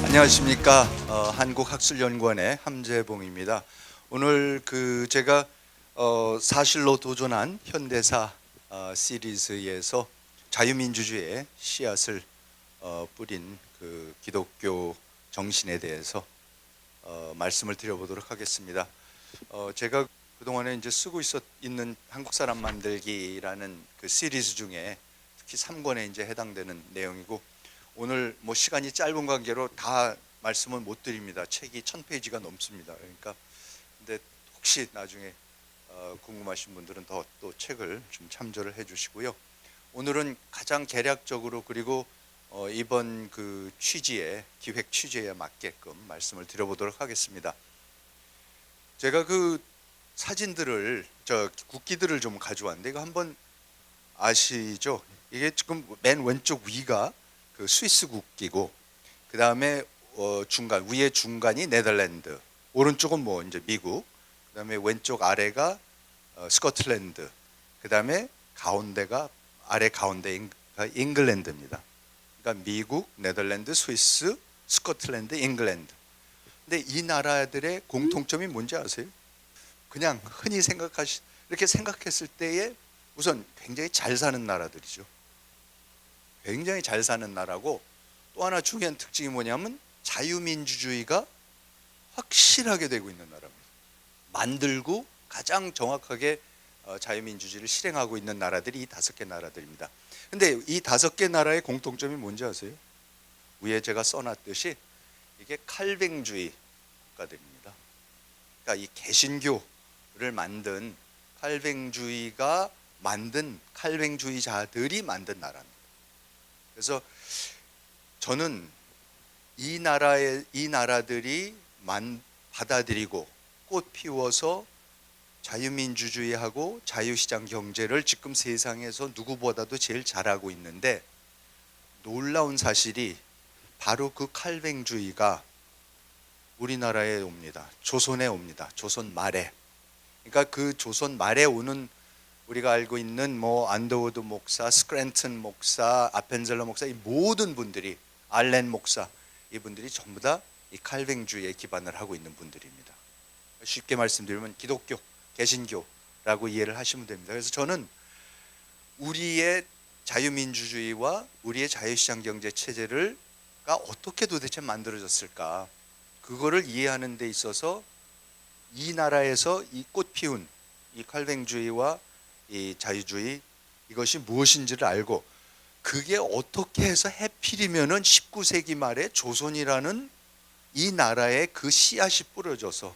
안녕하십니까. 한국학술연구원의 함재봉입니다. 오늘 제가 사실로 도전한 현대사 시리즈에서 자유민주주의의 씨앗을 뿌린 그 기독교 정신에 대해서 말씀을 드려보도록 하겠습니다. 제가 그동안에 이제 쓰고 있는 한국 사람 만들기라는 그 시리즈 중에 특히 3권에 이제 해당되는 내용이고, 오늘 뭐 시간이 짧은 관계로 다 말씀은 못 드립니다. 책이 1000페이지가 넘습니다. 그러니까 근데 혹시 나중에 궁금하신 분들은 더 또 책을 좀 참조를 해주시고요. 오늘은 가장 개략적으로 그리고 이번 그 기획 취지에 맞게끔 말씀을 드려보도록 하겠습니다. 제가 그 사진들을 국기들을 좀 가져왔는데, 이거 한번 아시죠? 이게 지금 맨 왼쪽 위가 그 스위스 국기고, 그 다음에 위에 중간이 네덜란드, 오른쪽은 뭐 이제 미국, 그 다음에 왼쪽 아래가 스코틀랜드, 그 다음에 아래 가운데가 잉글랜드입니다. 그러니까 미국, 네덜란드, 스위스, 스코틀랜드, 잉글랜드. 근데 이 나라들의 공통점이 뭔지 아세요? 그냥 흔히 이렇게 생각했을 때에 우선 굉장히 잘 사는 나라들이죠. 굉장히 잘 사는 나라고, 또 하나 중요한 특징이 뭐냐면 자유민주주의가 확실하게 되고 있는 나라입니다. 만들고 가장 정확하게 자유민주주의를 실행하고 있는 나라들이 이 5개 나라들입니다. 근데 이 5개 나라의 공통점이 뭔지 아세요? 위에 제가 써놨듯이 이게 칼뱅주의 국가들입니다. 그러니까 이 개신교를 만든 칼뱅주의자들이 만든 나라입니다. 그래서 저는 이 나라들이 받아들이고 꽃 피워서 자유민주주의하고 자유시장 경제를 지금 세상에서 누구보다도 제일 잘하고 있는데, 놀라운 사실이 바로 그 칼뱅주의가 우리나라에 옵니다. 조선에 옵니다. 조선 말에. 그러니까 그 조선 말에 오는, 우리가 알고 있는 뭐 안더우드 목사, 스크랜튼 목사, 아펜젤러 목사, 이 모든 분들이, 알렌 목사, 이분들이 전부 다 이 칼뱅주의에 기반을 하고 있는 분들입니다. 쉽게 말씀드리면 기독교, 개신교라고 이해를 하시면 됩니다. 그래서 저는 우리의 자유민주주의와 우리의 자유시장 경제 체제가 어떻게 도대체 만들어졌을까, 그거를 이해하는 데 있어서 이 나라에서 이 꽃 피운 이 칼뱅주의와 이 자유주의, 이것이 무엇인지를 알고, 그게 어떻게 해서 해필이면은 19세기 말에 조선이라는 이 나라에 그 씨앗이 뿌려져서,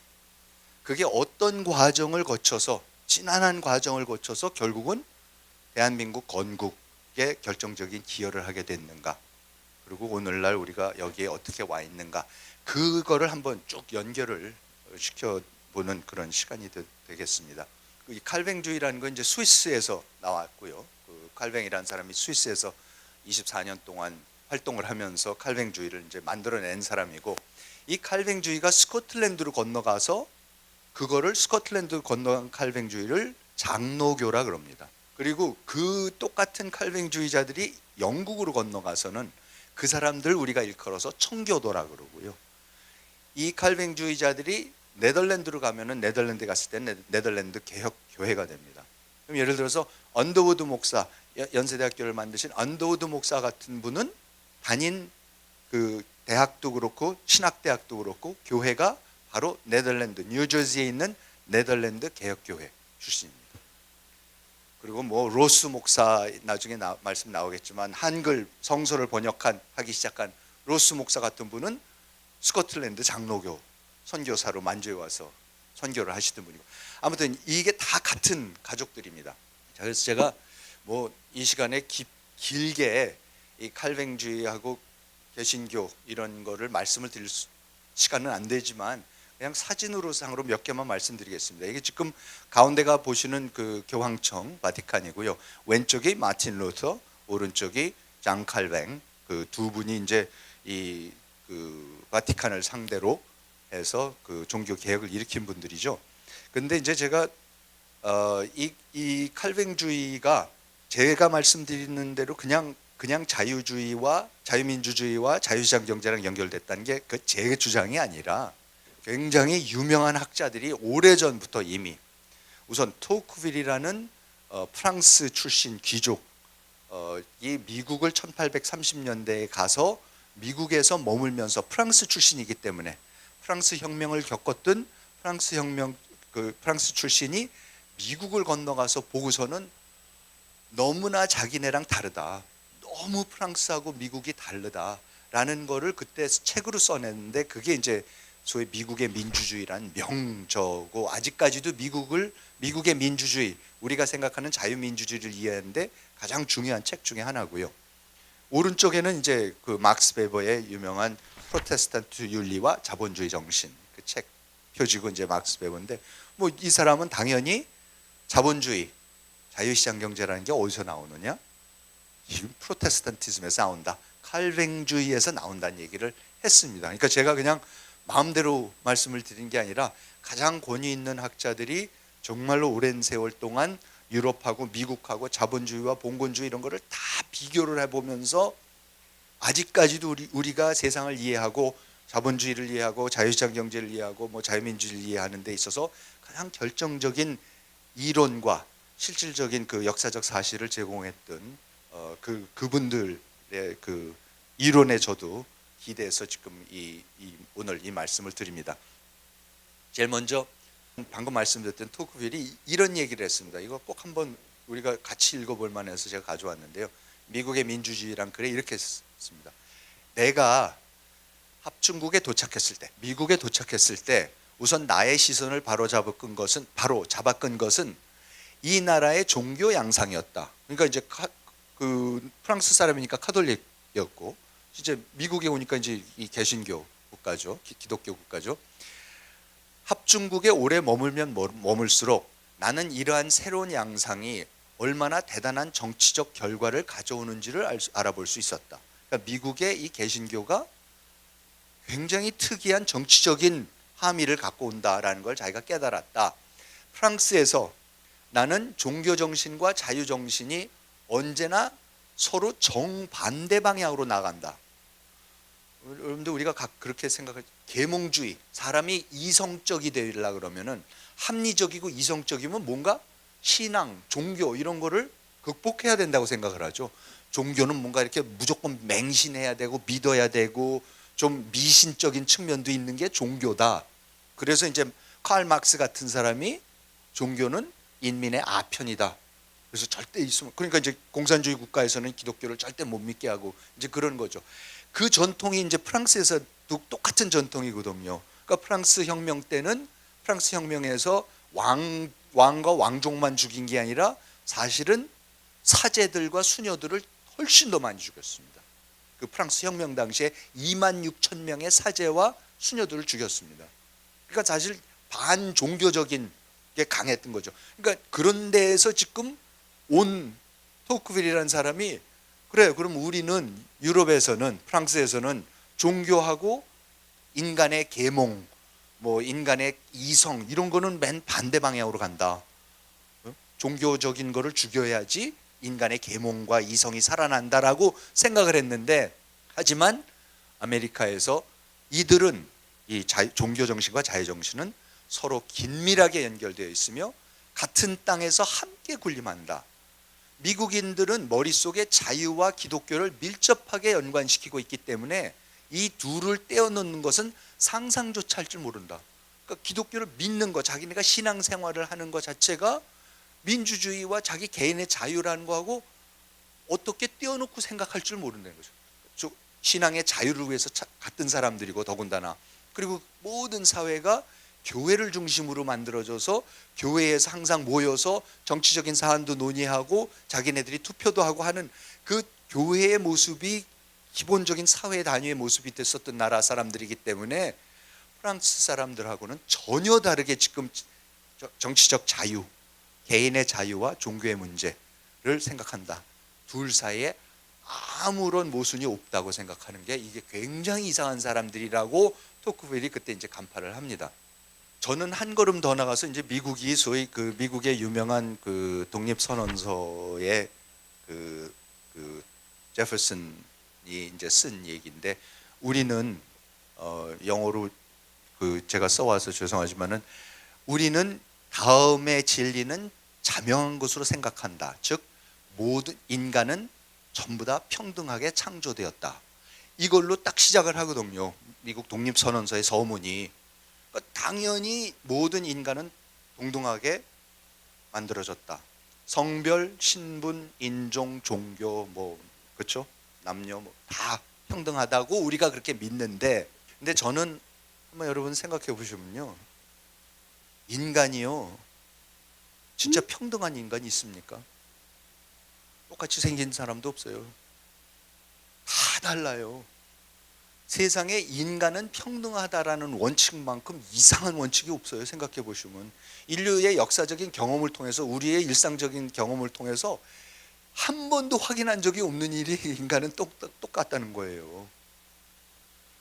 그게 어떤 과정을 거쳐서, 지난한 과정을 거쳐서 결국은 대한민국 건국에 결정적인 기여를 하게 됐는가, 그리고 오늘날 우리가 여기에 어떻게 와 있는가, 그거를 한번 쭉 연결을 시켜보는 그런 시간이 되겠습니다. 이 칼뱅주의라는 건 이제 스위스에서 나왔고요. 그 칼뱅이라는 사람이 스위스에서 24년 동안 활동을 하면서 칼뱅주의를 이제 만들어낸 사람이고, 이 칼뱅주의가 스코틀랜드로 건너가서 스코틀랜드 건너간 칼뱅주의를 장로교라 그럽니다. 그리고 그 똑같은 칼뱅주의자들이 영국으로 건너가서는 그 사람들 우리가 일컬어서 청교도라 그러고요. 이 칼뱅주의자들이 네덜란드로 가면은, 네덜란드 갔을 때는 네덜란드 개혁교회가 됩니다. 그럼 예를 들어서 언더우드 목사, 연세대학교를 만드신 언더우드 목사 같은 분은 다닌 그 대학도 그렇고 신학대학도 그렇고 교회가 바로 네덜란드 뉴저지에 있는 네덜란드 개혁교회 출신입니다. 그리고 뭐 로스 목사, 나중에 말씀 나오겠지만 한글 성서를 하기 시작한 로스 목사 같은 분은 스코틀랜드 장로교 선교사로 만주에 와서 선교를 하시던 분이고, 아무튼 이게 다 같은 가족들입니다. 그래서 제가 뭐 이 시간에 길게 이 칼뱅주의하고 개신교 이런 거를 말씀을 드릴 시간은 안 되지만, 그냥 사진으로상으로 몇 개만 말씀드리겠습니다. 이게 지금 가운데가 보시는 그 교황청 바티칸이고요. 왼쪽이 마틴 루터, 오른쪽이 장 칼뱅, 그 두 분이 이제 그 바티칸을 상대로 해서 그 종교 개혁을 일으킨 분들이죠. 근데 이제 제가 이 칼뱅주의가 제가 말씀드리는 대로 그냥 그냥 자유주의와 자유민주주의와 자유시장 경제랑 연결됐다는 게 그 제 주장이 아니라 굉장히 유명한 학자들이 오래전부터 이미 우선 토크빌이라는 프랑스 출신 귀족 이 미국을 1830년대에 가서 미국에서 머물면서 프랑스 출신이기 때문에 프랑스 혁명을 겪었던 프랑스 출신이 미국을 건너가서 보고서는 너무나 자기네랑 다르다. 너무 프랑스하고 미국이 다르다라는 거를 그때 책으로 써냈는데 그게 이제 소위 미국의 민주주의란 명저고 아직까지도 미국의 민주주의 우리가 생각하는 자유민주주의를 이해하는데 가장 중요한 책 중에 하나고요. 오른쪽에는 이제 그 막스 베버의 유명한 프로테스탄트 윤리와 자본주의 정신 그 책 표지고 이제 막스 베버인데 뭐 이 사람은 당연히 자본주의 자유시장 경제라는 게 어디서 나오느냐? 이 프로테스탄티즘에서 나온다. 칼뱅주의에서 나온다는 얘기를 했습니다. 그러니까 제가 그냥 마음대로 말씀을 드린 게 아니라 가장 권위 있는 학자들이 정말로 오랜 세월 동안 유럽하고 미국하고 자본주의와 봉건주의 이런 거를 다 비교를 해보면서 아직까지도 우리가 세상을 이해하고 자본주의를 이해하고 자유시장 경제를 이해하고 뭐 자유민주주의를 이해하는 데 있어서 가장 결정적인 이론과 실질적인 그 역사적 사실을 제공했던 그분들의 그 이론에 저도 기대해서 지금 오늘 이 말씀을 드립니다. 제일 먼저 방금 말씀드렸던 토크빌이 이런 얘기를 했습니다. 이거 꼭 한번 우리가 같이 읽어볼 만해서 제가 가져왔는데요. 미국의 민주주의란 글에 이렇게 했습니다. 내가 합중국에 도착했을 때, 미국에 도착했을 때 우선 나의 시선을 바로 잡아끈 것은 이 나라의 종교 양상이었다. 그러니까 이제 그 프랑스 사람이니까 카톨릭이었고, 이제 미국에 오니까 이제 이 개신교 국가죠, 기독교 국가죠. 합중국에 오래 머물면 머물수록 나는 이러한 새로운 양상이 얼마나 대단한 정치적 결과를 가져오는지를 알아볼 수 있었다. 그러니까 미국의 이 개신교가 굉장히 특이한 정치적인 함의를 갖고 온다라는 걸 자기가 깨달았다. 프랑스에서 나는 종교 정신과 자유 정신이 언제나 서로 정반대 방향으로 나간다. 여러분들 우리가 그렇게 생각할 계몽주의, 사람이 이성적이 되려고 그러면은 합리적이고 이성적이면 뭔가 신앙, 종교 이런 거를 극복해야 된다고 생각을 하죠. 종교는 뭔가 이렇게 무조건 맹신해야 되고 믿어야 되고 좀 미신적인 측면도 있는 게 종교다. 그래서 이제 칼 막스 같은 사람이 종교는 인민의 아편이다. 그래서 절대 있으면 그러니까 이제 공산주의 국가에서는 기독교를 절대 못 믿게 하고 이제 그런 거죠. 그 전통이 이제 프랑스에서도 똑같은 전통이거든요. 그러니까 프랑스 혁명 때는 프랑스 혁명에서 왕과 왕족만 죽인 게 아니라 사실은 사제들과 수녀들을 훨씬 더 많이 죽였습니다. 그 프랑스 혁명 당시에 2만 6천 명의 사제와 수녀들을 죽였습니다. 그러니까 사실 반종교적인 게 강했던 거죠. 그러니까 그런 데에서 지금 온 토크빌이라는 사람이 그래 그럼 우리는 유럽에서는 프랑스에서는 종교하고 인간의 계몽 뭐 인간의 이성 이런 거는 맨 반대 방향으로 간다. 종교적인 거를 죽여야지 인간의 계몽과 이성이 살아난다라고 생각을 했는데 하지만 아메리카에서 이들은 이 종교 정신과 자유 정신은 서로 긴밀하게 연결되어 있으며 같은 땅에서 함께 군림한다. 미국인들은 머릿속에 자유와 기독교를 밀접하게 연관시키고 있기 때문에 이 둘을 떼어놓는 것은 상상조차 할 줄 모른다. 그러니까 기독교를 믿는 것, 자기네가 신앙생활을 하는 것 자체가 민주주의와 자기 개인의 자유라는 거하고 어떻게 떼어놓고 생각할 줄 모른다는 거죠. 신앙의 자유를 위해서 같은 사람들이고 더군다나 그리고 모든 사회가 교회를 중심으로 만들어져서 교회에서 항상 모여서 정치적인 사안도 논의하고 자기네들이 투표도 하고 하는 그 교회의 모습이 기본적인 사회 단위의 모습이 됐었던 나라 사람들이기 때문에 프랑스 사람들하고는 전혀 다르게 지금 정치적 자유, 개인의 자유와 종교의 문제를 생각한다. 둘 사이에 아무런 모순이 없다고 생각하는 게 이게 굉장히 이상한 사람들이라고 토크빌이 그때 이제 간파를 합니다. 저는 한 걸음 더 나가서 이제 미국이 소위 그 미국의 유명한 그 독립선언서의 그 제퍼슨이 이제 쓴 얘기인데 우리는 영어로 제가 써와서 죄송하지만은 우리는 다음의 진리는 자명한 것으로 생각한다. 즉 모든 인간은 전부 다 평등하게 창조되었다. 이걸로 딱 시작을 하거든요. 미국 독립선언서의 서문이. 그러니까 당연히 모든 인간은 동등하게 만들어졌다. 성별, 신분, 인종, 종교 그렇죠? 남녀 다 평등하다고 우리가 그렇게 믿는데 근데 저는 한번 여러분 생각해 보시면요. 인간이요. 진짜 평등한 인간이 있습니까? 똑같이 생긴 사람도 없어요. 다 달라요. 세상에 인간은 평등하다라는 원칙만큼 이상한 원칙이 없어요. 생각해 보시면 인류의 역사적인 경험을 통해서 우리의 일상적인 경험을 통해서 한 번도 확인한 적이 없는 일이 인간은 똑같다는 거예요.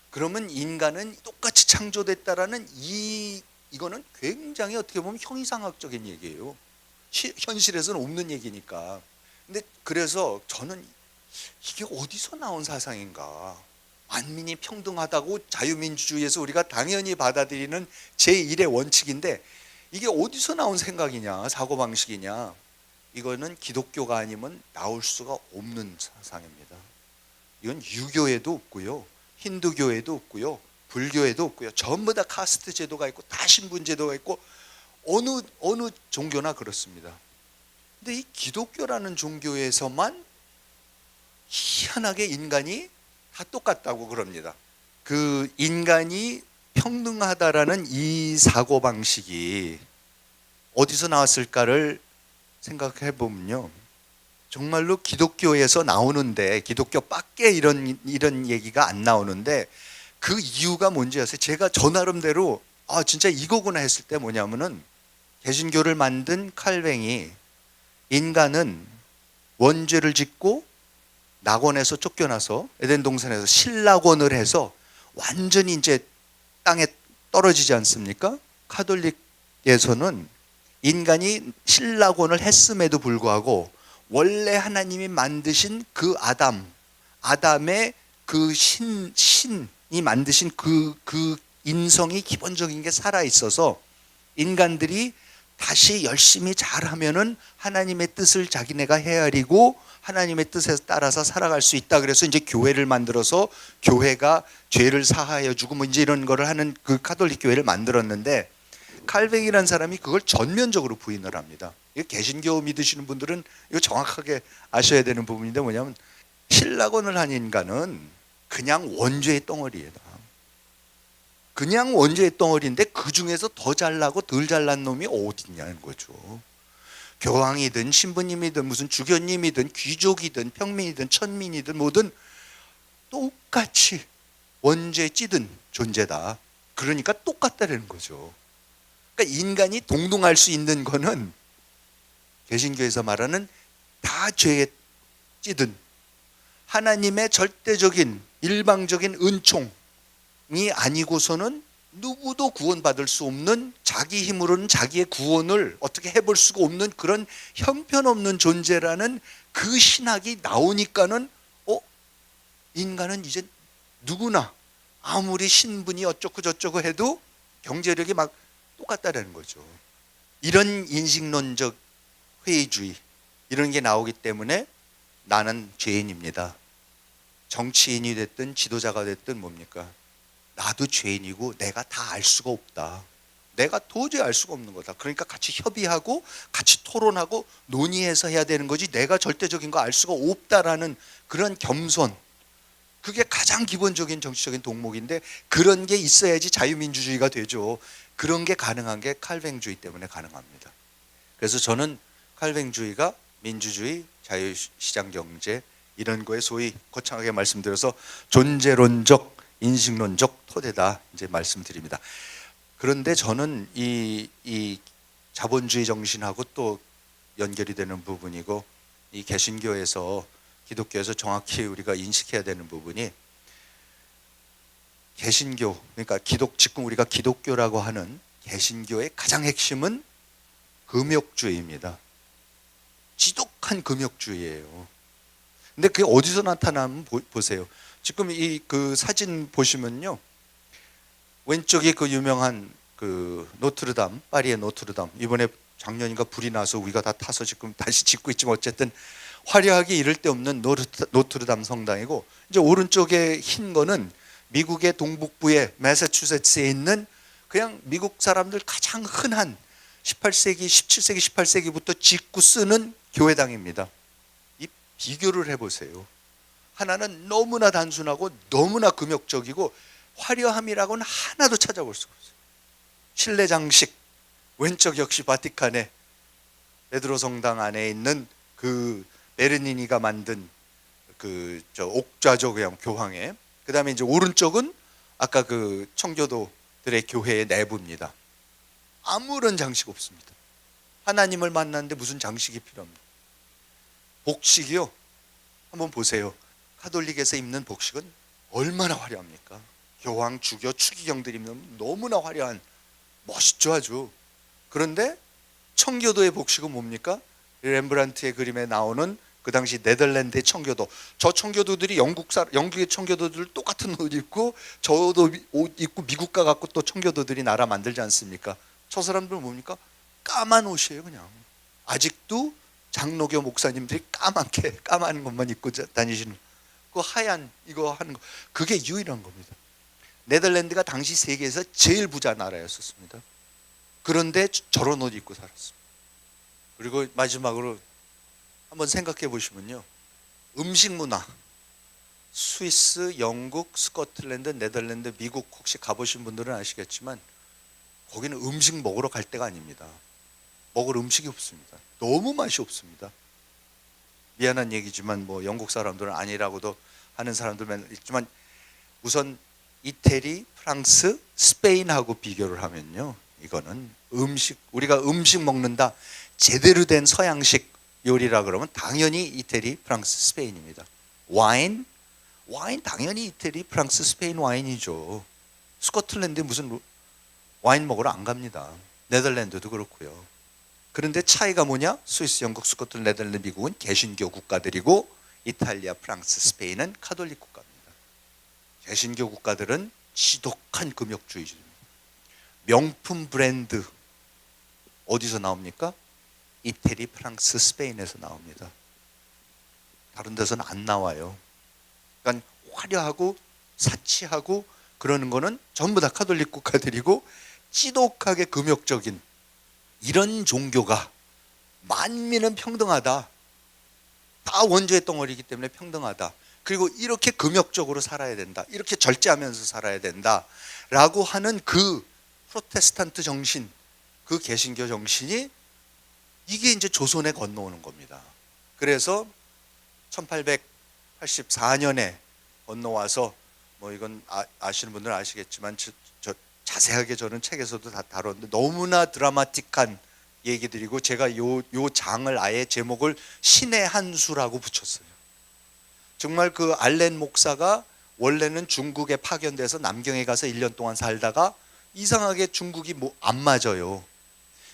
그러면 인간은 똑같이 창조됐다라는 이거는 굉장히 어떻게 보면 형이상학적인 얘기예요. 현실에서는 없는 얘기니까. 근데 그래서 저는 이게 어디서 나온 사상인가? 만민이 평등하다고 자유민주주의에서 우리가 당연히 받아들이는 제1의 원칙인데 이게 어디서 나온 생각이냐, 사고방식이냐? 이거는 기독교가 아니면 나올 수가 없는 사상입니다. 이건 유교에도 없고요, 힌두교에도 없고요, 불교에도 없고요. 전부 다 카스트 제도가 있고 다 신분 제도가 있고 어느 종교나 그렇습니다. 근데 이 기독교라는 종교에서만 희한하게 인간이 다 똑같다고 그럽니다. 그 인간이 평등하다라는 이 사고방식이 어디서 나왔을까를 생각해 보면요. 정말로 기독교에서 나오는데 기독교 밖에 이런 얘기가 안 나오는데 그 이유가 뭔지 아세요? 제가 저 나름대로 진짜 이거구나 했을 때 뭐냐면은 개신교를 만든 칼뱅이 인간은 원죄를 짓고 낙원에서 쫓겨나서 에덴 동산에서 신락원을 해서 완전히 이제 땅에 떨어지지 않습니까? 카톨릭에서는 인간이 신락원을 했음에도 불구하고 원래 하나님이 만드신 그 아담의 그 신이 만드신 그 인성이 기본적인 게 살아 있어서 인간들이 다시 열심히 잘하면은 하나님의 뜻을 자기네가 헤아리고 하나님의 뜻에 따라서 살아갈 수 있다. 그래서 이제 교회를 만들어서 교회가 죄를 사하여 주고 이제 이런 거를 하는 그 카톨릭 교회를 만들었는데 칼뱅이라는 사람이 그걸 전면적으로 부인을 합니다. 이거 개신교 믿으시는 분들은 이거 정확하게 아셔야 되는 부분인데 뭐냐면 신락원을 한 인간은 그냥 원죄의 덩어리예요. 그냥 원죄의 덩어리인데 그 중에서 더 잘나고 덜 잘난 놈이 어디 있냐는 거죠. 교황이든 신부님이든 무슨 주교님이든 귀족이든 평민이든 천민이든 뭐든 똑같이 원죄 찌든 존재다. 그러니까 똑같다는 거죠. 그러니까 인간이 동등할 수 있는 거는 개신교에서 말하는 다 죄에 찌든 하나님의 절대적인 일방적인 은총이 아니고서는 누구도 구원받을 수 없는 자기 힘으로는 자기의 구원을 어떻게 해볼 수가 없는 그런 형편없는 존재라는 그 신학이 나오니까는 인간은 이제 누구나 아무리 신분이 어쩌고 저쩌고 해도 경제력이 막 똑같다는 거죠. 이런 인식론적 회의주의 이런 게 나오기 때문에 나는 죄인입니다. 정치인이 됐든 지도자가 됐든 뭡니까? 나도 죄인이고 내가 다 알 수가 없다. 내가 도저히 알 수가 없는 거다. 그러니까 같이 협의하고 같이 토론하고 논의해서 해야 되는 거지 내가 절대적인 거 알 수가 없다라는 그런 겸손. 그게 가장 기본적인 정치적인 동목인데 그런 게 있어야지 자유민주주의가 되죠. 그런 게 가능한 게 칼뱅주의 때문에 가능합니다. 그래서 저는 칼뱅주의가 민주주의, 자유시장경제 이런 거에 소위 거창하게 말씀드려서 존재론적, 인식론적 토대다 이제 말씀드립니다. 그런데 저는 이 자본주의 정신하고 또 연결이 되는 부분이고 이 개신교에서 기독교에서 정확히 우리가 인식해야 되는 부분이 개신교 그러니까 지금 우리가 기독교라고 하는 개신교의 가장 핵심은 금욕주의입니다. 지독한 금욕주의예요. 근데 그게 어디서 나타나면 보세요. 지금 이 그 사진 보시면요, 왼쪽이 그 유명한 그 노트르담, 파리의 노트르담. 이번에 작년인가 불이 나서 우리가 다 타서 지금 다시 짓고 있지만 어쨌든 화려하게 이를 데 없는 노트르담 성당이고, 이제 오른쪽에 흰 거는 미국의 동북부의 매사추세츠에 있는 그냥 미국 사람들 가장 흔한 18세기, 17세기, 18세기부터 짓고 쓰는 교회당입니다. 이 비교를 해보세요. 하나는 너무나 단순하고 너무나 금욕적이고 화려함이라고는 하나도 찾아볼 수가 없어요. 실내 장식, 왼쪽 역시 바티칸의 베드로 성당 안에 있는 그 베르니니가 만든 그 저 옥좌죠, 그냥 교황의. 그 다음에 이제 오른쪽은 아까 그 청교도들의 교회의 내부입니다. 아무런 장식 없습니다. 하나님을 만났는데 무슨 장식이 필요합니까? 복식이요, 한번 보세요. 카톨릭에서 입는 복식은 얼마나 화려합니까? 교황, 주교, 추기경들이 입는 너무나 화려한, 멋있죠 아주. 그런데 청교도의 복식은 뭡니까? 렘브란트의 그림에 나오는 그 당시 네덜란드의 청교도, 저 청교도들이 영국의 청교도들 똑같은 옷 입고 저도 옷 입고 미국 가갖고 또 청교도들이 나라 만들지 않습니까? 저 사람들은 뭡니까? 까만 옷이에요. 그냥 아직도 장로교 목사님들이 까만 것만 입고 다니시는 그 하얀 이거 하는 거, 그게 유일한 겁니다. 네덜란드가 당시 세계에서 제일 부자 나라였었습니다. 그런데 저런 옷 입고 살았습니다. 그리고 마지막으로 한번 생각해 보시면요, 음식 문화, 스위스, 영국, 스코틀랜드, 네덜란드, 미국 혹시 가보신 분들은 아시겠지만 거기는 음식 먹으러 갈 데가 아닙니다. 먹을 음식이 없습니다. 너무 맛이 없습니다. 미안한 얘기지만 뭐 영국 사람들은 아니라고도 하는 사람들만 있지만, 우선 이태리, 프랑스, 스페인하고 비교를 하면요, 이거는 음식, 우리가 음식 먹는다 제대로 된 서양식 요리라 그러면 당연히 이태리, 프랑스, 스페인입니다. 와인 당연히 이태리, 프랑스, 스페인 와인이죠. 스코틀랜드에 무슨 와인 먹으러 안 갑니다. 네덜란드도 그렇고요. 그런데 차이가 뭐냐? 스위스, 영국, 스코틀랜드, 네덜란드, 미국은 개신교 국가들이고 이탈리아, 프랑스, 스페인은 카톨릭 국가입니다. 개신교 국가들은 지독한 금욕주의입니다. 명품 브랜드 어디서 나옵니까? 이태리, 프랑스, 스페인에서 나옵니다. 다른 데서는 안 나와요. 그러니까 화려하고 사치하고 그러는 거는 전부 다 카톨릭 국가들이고, 지독하게 금욕적인 이런 종교가 만민은 평등하다, 다 원조의 덩어리이기 때문에 평등하다, 그리고 이렇게 금욕적으로 살아야 된다, 이렇게 절제하면서 살아야 된다 라고 하는 그 프로테스탄트 정신, 그 개신교 정신이 이게 이제 조선에 건너오는 겁니다. 그래서 1884년에 건너와서, 뭐 이건 아시는 분들은 아시겠지만 저 자세하게 저는 책에서도 다 다뤘는데 너무나 드라마틱한 얘기들이고, 제가 요 장을 아예 제목을 신의 한 수라고 붙였어요. 정말 그 알렌 목사가 원래는 중국에 파견돼서 남경에 가서 1년 동안 살다가 이상하게 중국이 뭐 안 맞아요.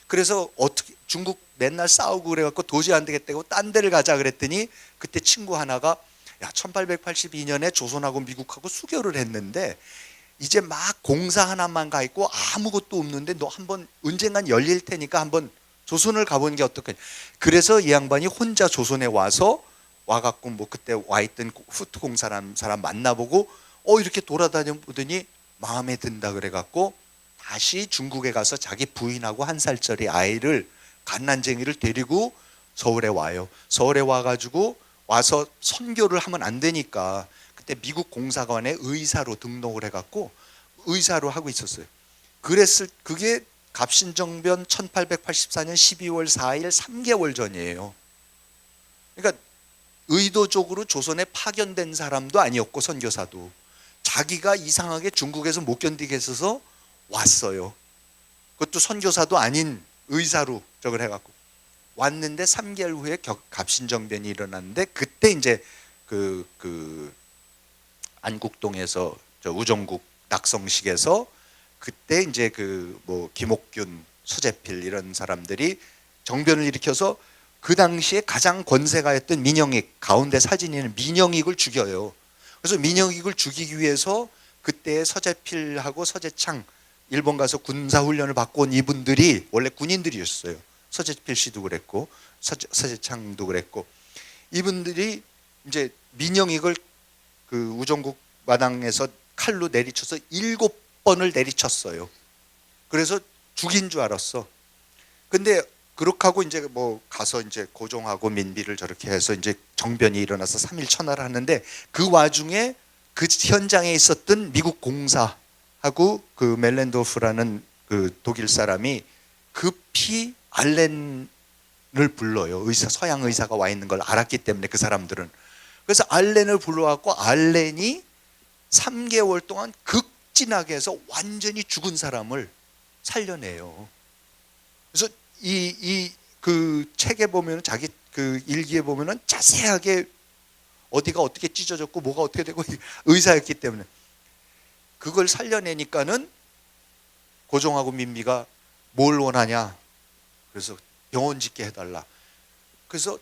그래서 어떻게 중국 맨날 싸우고 그래갖고 도저히 안 되겠다고 딴 데를 가자 그랬더니, 그때 친구 하나가 야 1882년에 조선하고 미국하고 수교를 했는데 이제 막 공사 하나만 가 있고 아무것도 없는데 너 한번 언젠간 열릴 테니까 한번 조선을 가보는 게 어떻겠냐. 그래서 이 양반이 혼자 조선에 와갖고 뭐 그때 와 있던 후트공 사람 만나보고 이렇게 돌아다녀 보더니 마음에 든다 그래갖고 다시 중국에 가서 자기 부인하고 1살짜리 아이를, 갓난쟁이를 데리고 서울에 와요. 서울에 와가지고 와서 선교를 하면 안 되니까 그때 미국 공사관에 의사로 등록을 해갖고 의사로 하고 있었어요. 그게 갑신정변 1884년 12월 4일 3개월 전이에요. 그러니까 의도적으로 조선에 파견된 사람도 아니었고, 선교사도 자기가 이상하게 중국에서 못 견디게 있어서 왔어요. 그것도 선교사도 아닌 의사로 저걸 해갖고 왔는데 3개월 후에 갑신정변이 일어났는데, 그때 이제 그 안국동에서 저 우정국 낙성식에서 그때 이제 그 뭐 김옥균, 수재필 이런 사람들이 정변을 일으켜서 그 당시에 가장 권세가였던 민영익, 가운데 사진이 있는 민영익을 죽여요. 그래서 민영익을 죽이기 위해서 그때 서재필하고 서재창, 일본 가서 군사훈련을 받고 온 이분들이 원래 군인들이었어요. 서재필 씨도 그랬고 서재창도 그랬고, 이분들이 이제 민영익을 그 우정국 마당에서 칼로 내리쳐서 7번을 내리쳤어요. 그래서 죽인 줄 알았어. 근데 그렇게 하고 이제 뭐 가서 이제 고종하고 민비를 저렇게 해서 이제 정변이 일어나서 3일 천하를 하는데, 그 와중에 그 현장에 있었던 미국 공사하고 그 멜렌도프라는 그 독일 사람이 급히 알렌을 불러요. 의사, 서양 의사가 와 있는 걸 알았기 때문에 그 사람들은. 그래서 알렌을 불러갖고 알렌이 3개월 동안 극진하게 해서 완전히 죽은 사람을 살려내요. 그래서 그 책에 보면, 자기 그 일기에 보면은 자세하게 어디가 어떻게 찢어졌고 뭐가 어떻게 되고, 의사였기 때문에 그걸 살려내니까는 고종하고 민비가 뭘 원하냐, 그래서 병원 짓게 해달라. 그래서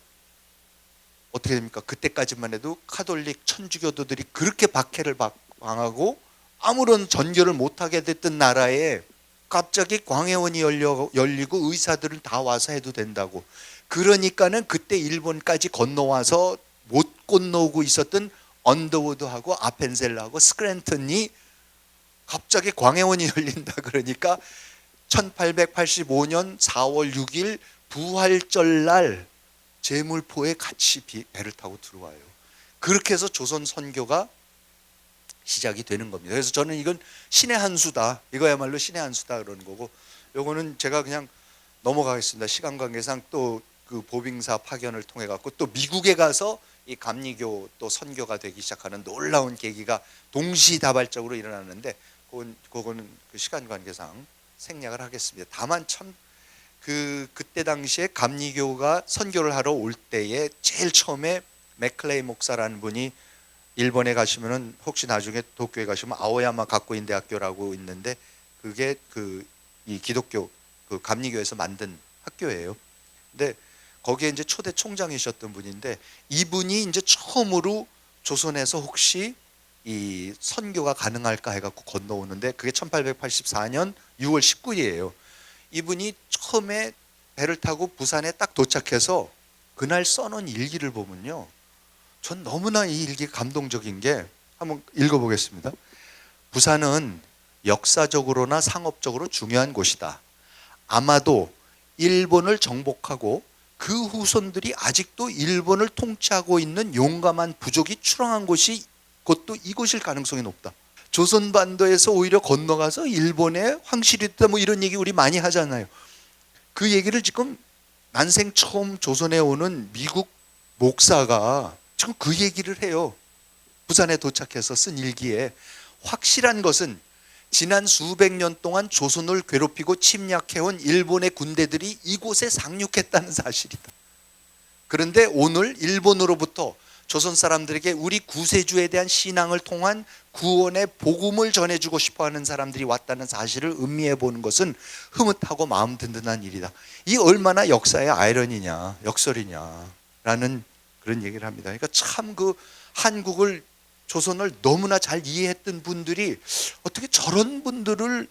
어떻게 됩니까? 그때까지만 해도 카톨릭 천주교도들이 그렇게 박해를 당하고 아무런 전교를 못하게 됐던 나라에 갑자기 광해원이 열리고 의사들은 다 와서 해도 된다고. 그러니까는 그때 일본까지 건너와서 못 건너오고 있었던 언더우드하고 아펜셀러하고 스크랜턴이 갑자기 광해원이 열린다 그러니까 1885년 4월 6일 부활절날 제물포에 같이 배를 타고 들어와요. 그렇게 해서 조선 선교가 시작이 되는 겁니다. 그래서 저는 이건 신의 한 수다, 이거야말로 신의 한 수다 그러는 거고, 요거는 제가 그냥 넘어가겠습니다. 시간 관계상 또 그 보빙사 파견을 통해 갖고 또 미국에 가서 이 감리교 또 선교가 되기 시작하는 놀라운 계기가 동시다발적으로 일어났는데, 그거는 그 시간 관계상 생략을 하겠습니다. 다만 참 그때 당시에 감리교가 선교를 하러 올 때에 제일 처음에 맥클레이 목사라는 분이, 일본에 가시면은 혹시 나중에 도쿄에 가시면 아오야마 가쿠인 대학교라고 있는데, 그게 이 기독교 그 감리교에서 만든 학교예요. 근데 거기에 이제 초대 총장이셨던 분인데, 이분이 이제 처음으로 조선에서 혹시 이 선교가 가능할까 해갖고 건너오는데, 그게 1884년 6월 19일이에요. 이분이 처음에 배를 타고 부산에 딱 도착해서 그날 써놓은 일기를 보면요, 전 너무나 이 일기 감동적인 게, 한번 읽어보겠습니다. 부산은 역사적으로나 상업적으로 중요한 곳이다. 아마도 일본을 정복하고 그 후손들이 아직도 일본을 통치하고 있는 용감한 부족이 출항한 곳이 그것도 이곳일 가능성이 높다. 조선반도에서 오히려 건너가서 일본에 황실이 됐다, 뭐 이런 얘기 우리 많이 하잖아요. 그 얘기를 지금 난생 처음 조선에 오는 미국 목사가 지금 그 얘기를 해요. 부산에 도착해서 쓴 일기에, 확실한 것은 지난 수백 년 동안 조선을 괴롭히고 침략해온 일본의 군대들이 이곳에 상륙했다는 사실이다. 그런데 오늘 일본으로부터 조선 사람들에게 우리 구세주에 대한 신앙을 통한 구원의 복음을 전해주고 싶어하는 사람들이 왔다는 사실을 음미해 보는 것은 흐뭇하고 마음 든든한 일이다. 이 얼마나 역사의 아이러니냐, 역설이냐라는 그런 얘기를 합니다. 그러니까 참 그 한국을, 조선을 너무나 잘 이해했던 분들이 어떻게 저런 분들을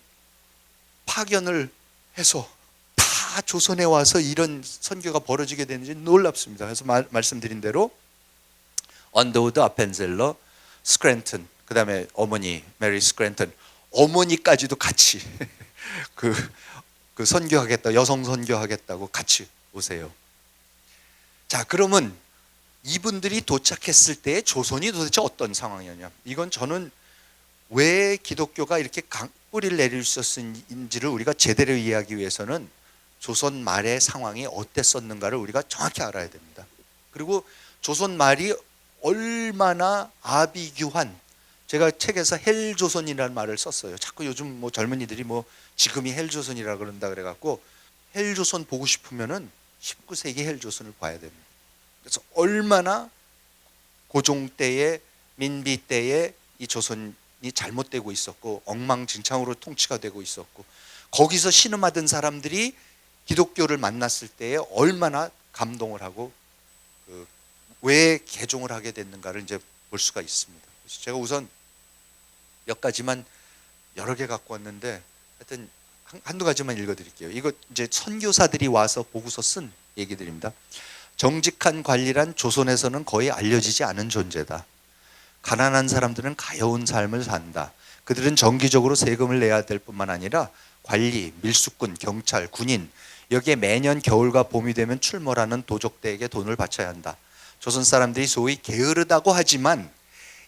파견을 해서 다 조선에 와서 이런 선교가 벌어지게 되는지 놀랍습니다. 그래서 말씀드린 대로 언더우드, 아펜셀러, 스크랜턴, 그 다음에 어머니 메리 스크랜턴, 어머니까지도 같이 그 선교하겠다, 여성 선교하겠다고 같이 오세요. 자, 그러면 이분들이 도착했을 때 조선이 도대체 어떤 상황이었냐? 이건 저는 왜 기독교가 이렇게 뿌리를 내릴 수 있었는지를 우리가 제대로 이해하기 위해서는 조선 말의 상황이 어땠었는가를 우리가 정확히 알아야 됩니다. 그리고 조선 말이 얼마나 아비규환, 제가 책에서 헬조선이라는 말을 썼어요. 자꾸 요즘 뭐 젊은이들이 뭐 지금이 헬조선이라 그런다 그래갖고, 헬조선 보고 싶으면은 19세기 헬조선을 봐야 됩니다. 그래서 얼마나 고종 때에, 민비 때에 이 조선이 잘못되고 있었고 엉망진창으로 통치가 되고 있었고, 거기서 신음하던 사람들이 기독교를 만났을 때에 얼마나 감동을 하고 왜 개종을 하게 됐는가를 이제 볼 수가 있습니다. 그래서 제가 우선 몇 가지만 여러 개 갖고 왔는데 하여튼 한두 가지만 읽어드릴게요. 이거 이제 선교사들이 와서 보고서 쓴 얘기들입니다. 정직한 관리란 조선에서는 거의 알려지지 않은 존재다. 가난한 사람들은 가여운 삶을 산다. 그들은 정기적으로 세금을 내야 될 뿐만 아니라 관리, 밀수꾼, 경찰, 군인 여기에 매년 겨울과 봄이 되면 출몰하는 도적대에게 돈을 바쳐야 한다. 조선 사람들이 소위 게으르다고 하지만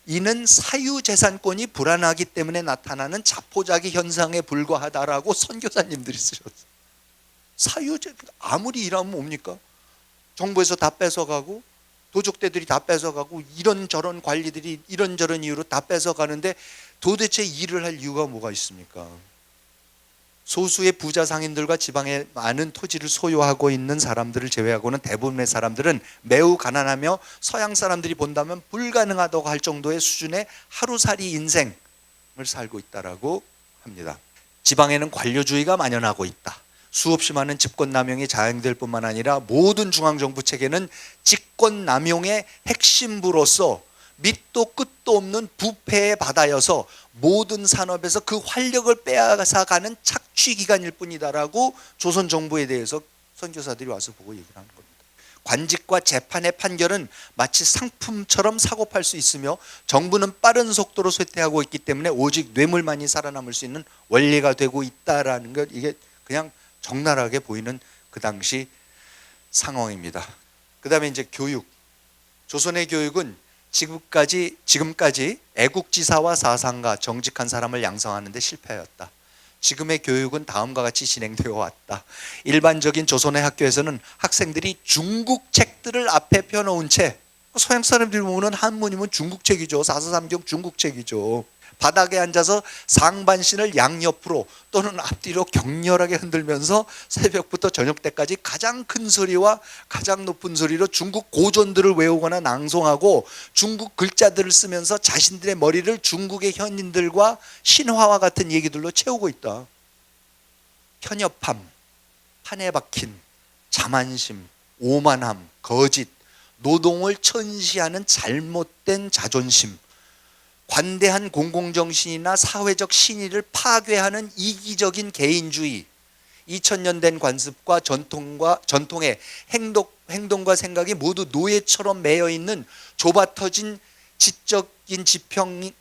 이는 사유재산권이 불안하기 때문에 나타나는 자포자기 현상에 불과하다라고 선교사님들이 쓰셨어요. 아무리 일하면 뭡니까? 정부에서 다 뺏어가고 도적대들이 다 뺏어가고 이런저런 관리들이 이런저런 이유로 다 뺏어가는데 도대체 일을 할 이유가 뭐가 있습니까? 소수의 부자 상인들과 지방에 많은 토지를 소유하고 있는 사람들을 제외하고는 대부분의 사람들은 매우 가난하며 서양 사람들이 본다면 불가능하다고 할 정도의 수준의 하루살이 인생을 살고 있다라고 합니다. 지방에는 관료주의가 만연하고 있다. 수없이 많은 집권남용이 자행될 뿐만 아니라 모든 중앙정부 체계는 직권남용의 핵심부로서 밑도 끝도 없는 부패의 바다여서 모든 산업에서 그 활력을 빼앗아가는 착취기관일 뿐이다라고 조선 정부에 대해서 선교사들이 와서 보고 얘기를 하는 겁니다. 관직과 재판의 판결은 마치 상품처럼 사고팔 수 있으며 정부는 빠른 속도로 쇠퇴하고 있기 때문에 오직 뇌물만이 살아남을 수 있는 원리가 되고 있다라는 것, 이게 그냥 적나라하게 보이는 그 당시 상황입니다. 그 다음에 이제 교육. 조선의 교육은 지금까지 애국지사와 사상가, 정직한 사람을 양성하는 데 실패하였다. 지금의 교육은 다음과 같이 진행되어 왔다. 일반적인 조선의 학교에서는 학생들이 중국 책들을 앞에 펴놓은 채, 서양 사람들이 보면 한문이면 중국책이죠. 사서삼경 중국책이죠. 바닥에 앉아서 상반신을 양옆으로 또는 앞뒤로 격렬하게 흔들면서 새벽부터 저녁 때까지 가장 큰 소리와 가장 높은 소리로 중국 고전들을 외우거나 낭송하고 중국 글자들을 쓰면서 자신들의 머리를 중국의 현인들과 신화와 같은 얘기들로 채우고 있다. 편협함, 판에 박힌 자만심, 오만함, 거짓, 노동을 천시하는 잘못된 자존심, 관대한 공공정신이나 사회적 신의를 파괴하는 이기적인 개인주의, 2000년 된 관습과 전통의 행동과 생각이 모두 노예처럼 매여있는 좁아터진 지적인 지평,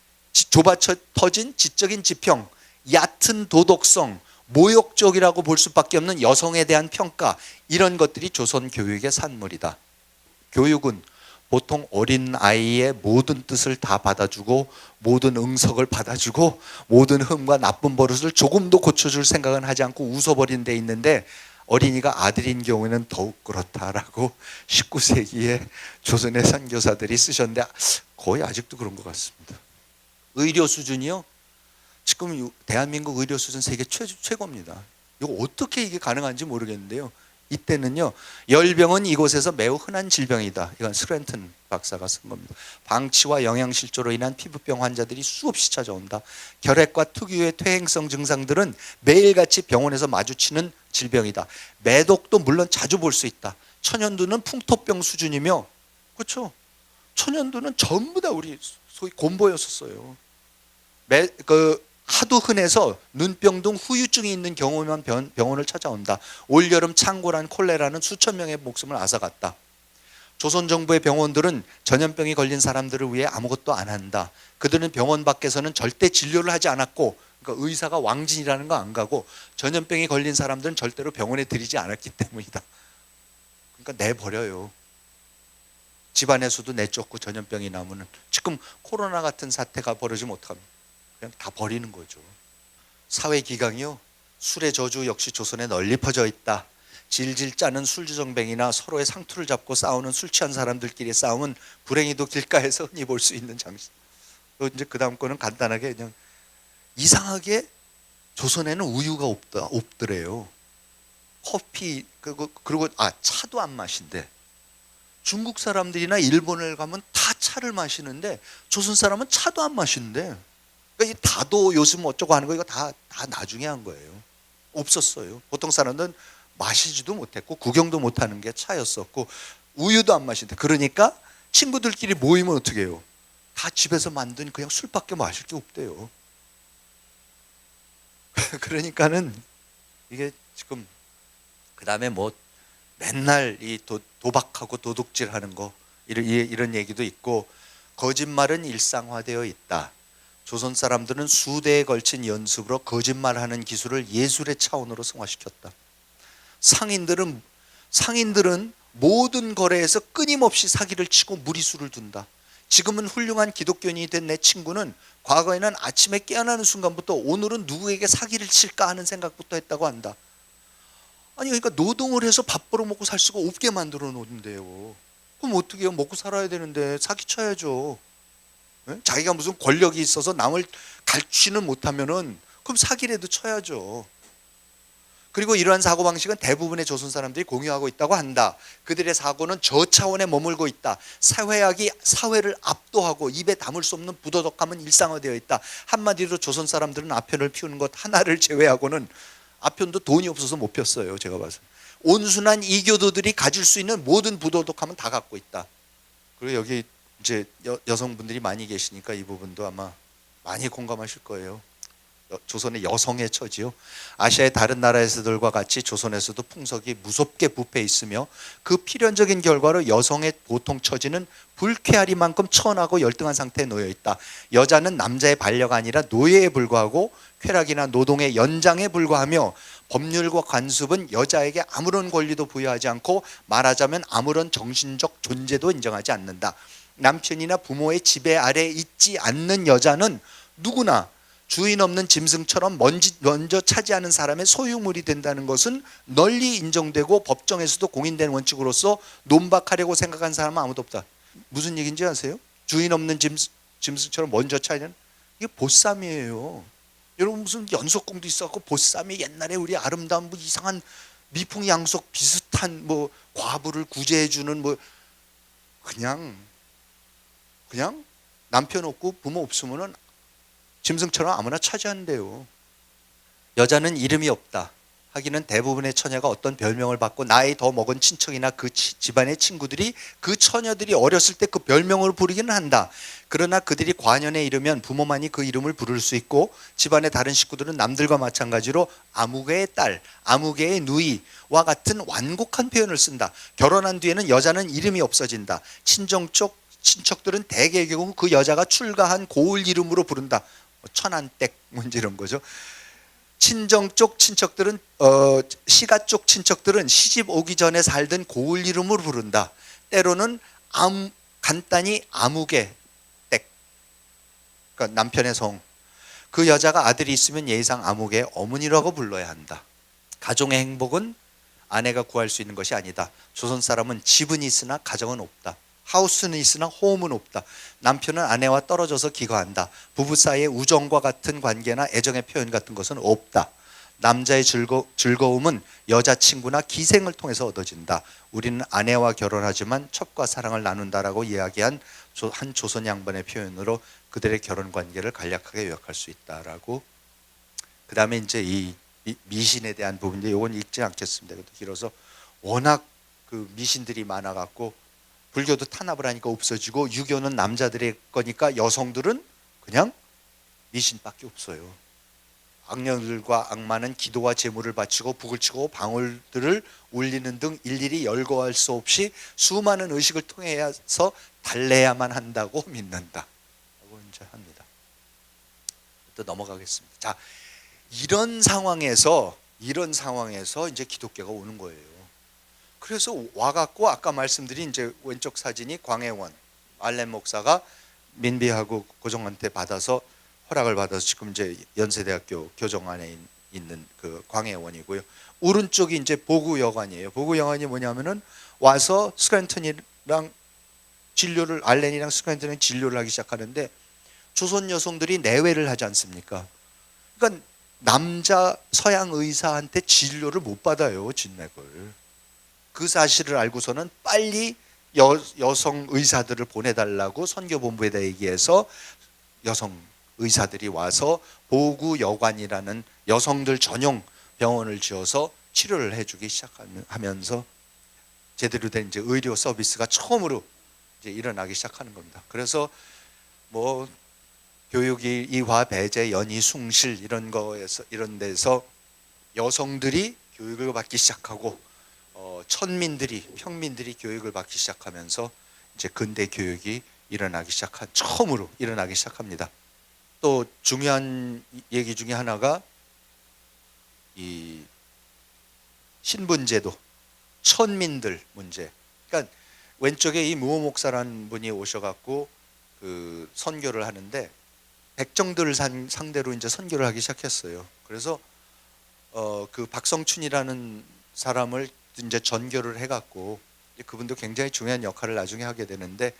얕은 도덕성, 모욕적이라고 볼 수밖에 없는 여성에 대한 평가, 이런 것들이 조선 교육의 산물이다. 교육은 보통 어린 아이의 모든 뜻을 다 받아주고 모든 응석을 받아주고 모든 흠과 나쁜 버릇을 조금도 고쳐줄 생각은 하지 않고 웃어버리는 데 있는데, 어린이가 아들인 경우에는 더욱 그렇다라고 19세기에 조선의 선교사들이 쓰셨는데 거의 아직도 그런 것 같습니다. 의료 수준이요, 지금 대한민국 의료 수준 세계 최고입니다. 이거 어떻게 이게 가능한지 모르겠는데요, 이때는요, 열병은 이곳에서 매우 흔한 질병이다. 이건 스크랜튼 박사가 쓴 겁니다. 방치와 영양실조로 인한 피부병 환자들이 수없이 찾아온다. 결핵과 특유의 퇴행성 증상들은 매일같이 병원에서 마주치는 질병이다. 매독도 물론 자주 볼 수 있다. 천연두는 풍토병 수준이며, 그렇죠? 천연두는 전부 다 우리 소위 곰보였었어요. 하도 흔해서 눈병 등 후유증이 있는 경우만 병원을 찾아온다. 올여름 창고란 콜레라는 수천 명의 목숨을 앗아갔다. 조선 정부의 병원들은 전염병이 걸린 사람들을 위해 아무것도 안 한다. 그들은 병원 밖에서는 절대 진료를 하지 않았고, 그러니까 의사가 왕진이라는 거 안 가고 전염병이 걸린 사람들은 절대로 병원에 들이지 않았기 때문이다. 그러니까 내버려요. 집안에서도 내쫓고 전염병이 나오면, 지금 코로나 같은 사태가 벌어지면 어떡합니까? 그냥 다 버리는 거죠. 사회기강이요, 술의 저주 역시 조선에 널리 퍼져 있다. 질질 짜는 술주정뱅이나 서로의 상투를 잡고 싸우는 술 취한 사람들끼리 싸움은 불행히도 길가에서 흔히 볼 수 있는 장식. 이제 그 다음 거는 간단하게 그냥, 이상하게 조선에는 우유가 없더래요. 커피 그리고 차도 안 마신대. 중국 사람들이나 일본을 가면 다 차를 마시는데 조선 사람은 차도 안 마시는데, 그러니까 이 다도 요즘 어쩌고 하는 거, 이거 다 나중에 한 거예요. 없었어요. 보통 사람들은 마시지도 못했고 구경도 못하는 게 차였었고 우유도 안 마신다. 그러니까 친구들끼리 모이면 어떻게 해요? 다 집에서 만든 그냥 술밖에 마실 게 없대요. 그러니까는 이게 지금 그다음에 뭐 맨날 이 도박하고 도둑질하는 거 이런 얘기도 있고 거짓말은 일상화되어 있다. 조선 사람들은 수대에 걸친 연습으로 거짓말하는 기술을 예술의 차원으로 승화시켰다. 상인들은 모든 거래에서 끊임없이 사기를 치고 무리수를 둔다. 지금은 훌륭한 기독교인이 된 내 친구는 과거에는 아침에 깨어나는 순간부터 오늘은 누구에게 사기를 칠까 하는 생각부터 했다고 한다. 아니 그러니까 노동을 해서 밥 벌어먹고 살 수가 없게 만들어 놓는데요. 그럼 어떻게 해요? 먹고 살아야 되는데 사기쳐야죠. 네? 자기가 무슨 권력이 있어서 남을 갈취는 못하면은 그럼 사기라도 쳐야죠. 그리고 이러한 사고방식은 대부분의 조선 사람들이 공유하고 있다고 한다. 그들의 사고는 저 차원에 머물고 있다. 사회학이 사회를 압도하고 입에 담을 수 없는 부도덕함은 일상화되어 있다. 한마디로 조선 사람들은 아편을 피우는 것 하나를 제외하고는 아편도 돈이 없어서 못 폈어요. 제가 봐서. 온순한 이교도들이 가질 수 있는 모든 부도덕함은 다 갖고 있다. 그리고 여기 이제 여성분들이 많이 계시니까 이 부분도 아마 많이 공감하실 거예요. 조선의 여성의 처지요. 아시아의 다른 나라에서들과 같이 조선에서도 풍속이 무섭게 부패해 있으며 그 필연적인 결과로 여성의 보통 처지는 불쾌하리만큼 천하고 열등한 상태에 놓여 있다. 여자는 남자의 반려가 아니라 노예에 불과하고 쾌락이나 노동의 연장에 불과하며 법률과 관습은 여자에게 아무런 권리도 부여하지 않고 말하자면 아무런 정신적 존재도 인정하지 않는다. 남편이나 부모의 지배 아래에 있지 않는 여자는 누구나 주인 없는 짐승처럼 먼저 차지하는 사람의 소유물이 된다는 것은 널리 인정되고 법정에서도 공인된 원칙으로서 논박하려고 생각한 사람은 아무도 없다. 무슨 얘기인지 아세요? 주인 없는 짐승처럼 먼저 차지하는 이게 보쌈이에요. 여러분 무슨 연속공도 있어갖고 보쌈이 옛날에 우리 아름다운 뭐 이상한 미풍양속 비슷한 뭐 과부를 구제해주는 뭐 그냥 남편 없고 부모 없으면은 짐승처럼 아무나 차지한대요. 여자는 이름이 없다. 하기는 대부분의 처녀가 어떤 별명을 받고 나이 더 먹은 친척이나 그 집안의 친구들이 그 처녀들이 어렸을 때 그 별명을 부르기는 한다. 그러나 그들이 관연에 이르면 부모만이 그 이름을 부를 수 있고 집안의 다른 식구들은 남들과 마찬가지로 아무개의 딸, 아무개의 누이와 같은 완곡한 표현을 쓴다. 결혼한 뒤에는 여자는 이름이 없어진다. 친정 쪽 친척들은 대개의 경우 그 여자가 출가한 고을 이름으로 부른다. 천안댁 문제 이런 거죠. 친정 쪽 친척들은 시가 쪽 친척들은 시집 오기 전에 살던 고을 이름으로 부른다. 때로는 간단히 아무개 댁, 그러니까 남편의 성. 그 여자가 아들이 있으면 예의상 아무개의 어머니라고 불러야 한다. 가정의 행복은 아내가 구할 수 있는 것이 아니다. 조선 사람은 집은 있으나 가정은 없다. 하우스는 있으나 홈은 없다. 남편은 아내와 떨어져서 기거한다. 부부 사이의 우정과 같은 관계나 애정의 표현 같은 것은 없다. 남자의 즐거움은 여자친구나 기생을 통해서 얻어진다. 우리는 아내와 결혼하지만 첩과 사랑을 나눈다라고 이야기한 한 조선 양반의 표현으로 그들의 결혼 관계를 간략하게 요약할 수 있다라고. 그 다음에 이제 이 미신에 대한 부분인데 이건 읽지 않겠습니다. 길어서 워낙 그 미신들이 많아갖고 불교도 탄압을 하니까 없어지고 유교는 남자들의 거니까 여성들은 그냥 미신밖에 없어요. 악녀들과 악마는 기도와 제물을 바치고 북을 치고 방울들을 울리는 등 일일이 열거할 수 없이 수많은 의식을 통해서 달래야만 한다고 믿는다. 라고 이제 합니다. 또 넘어가겠습니다. 자, 이런 상황에서 이제 기독교가 오는 거예요. 그래서 와갖고 아까 말씀드린 이제 왼쪽 사진이 광해원 알렌 목사가 민비하고 고종한테 받아서 허락을 받아서 지금 이제 연세대학교 교정 안에 있는 그 광해원이고요. 오른쪽이 이제 보구여관이에요. 보구여관이 뭐냐면은 와서 스크랜턴이랑 진료를 알렌이랑 스크랜턴이 진료를 하기 시작하는데 조선 여성들이 내외를 하지 않습니까? 그러니까 남자 서양 의사한테 진료를 못 받아요, 진맥을. 그 사실을 알고서는 빨리 여성 의사들을 보내달라고 선교본부에다 얘기해서 여성 의사들이 와서 보구여관이라는 여성들 전용 병원을 지어서 치료를 해주기 시작하면서 제대로 된 이제 의료 서비스가 처음으로 이제 일어나기 시작하는 겁니다. 그래서 뭐 교육이 이화 배제 연희 숭실 이런 거에서 이런 데서 여성들이 교육을 받기 시작하고 천민들이 평민들이 교육을 받기 시작하면서 이제 근대 교육이 처음으로 일어나기 시작합니다. 또 중요한 얘기 중에 하나가 이 신분제도, 천민들 문제. 그러니까 왼쪽에 이 무호 목사라는 분이 오셔갖고 그 선교를 하는데 백정들을 상대로 이제 선교를 하기 시작했어요. 그래서 그 박성춘이라는 사람을 이제 전교를 해갖고 그분도 굉장히 중요한 역할을 나중에 하게 되는데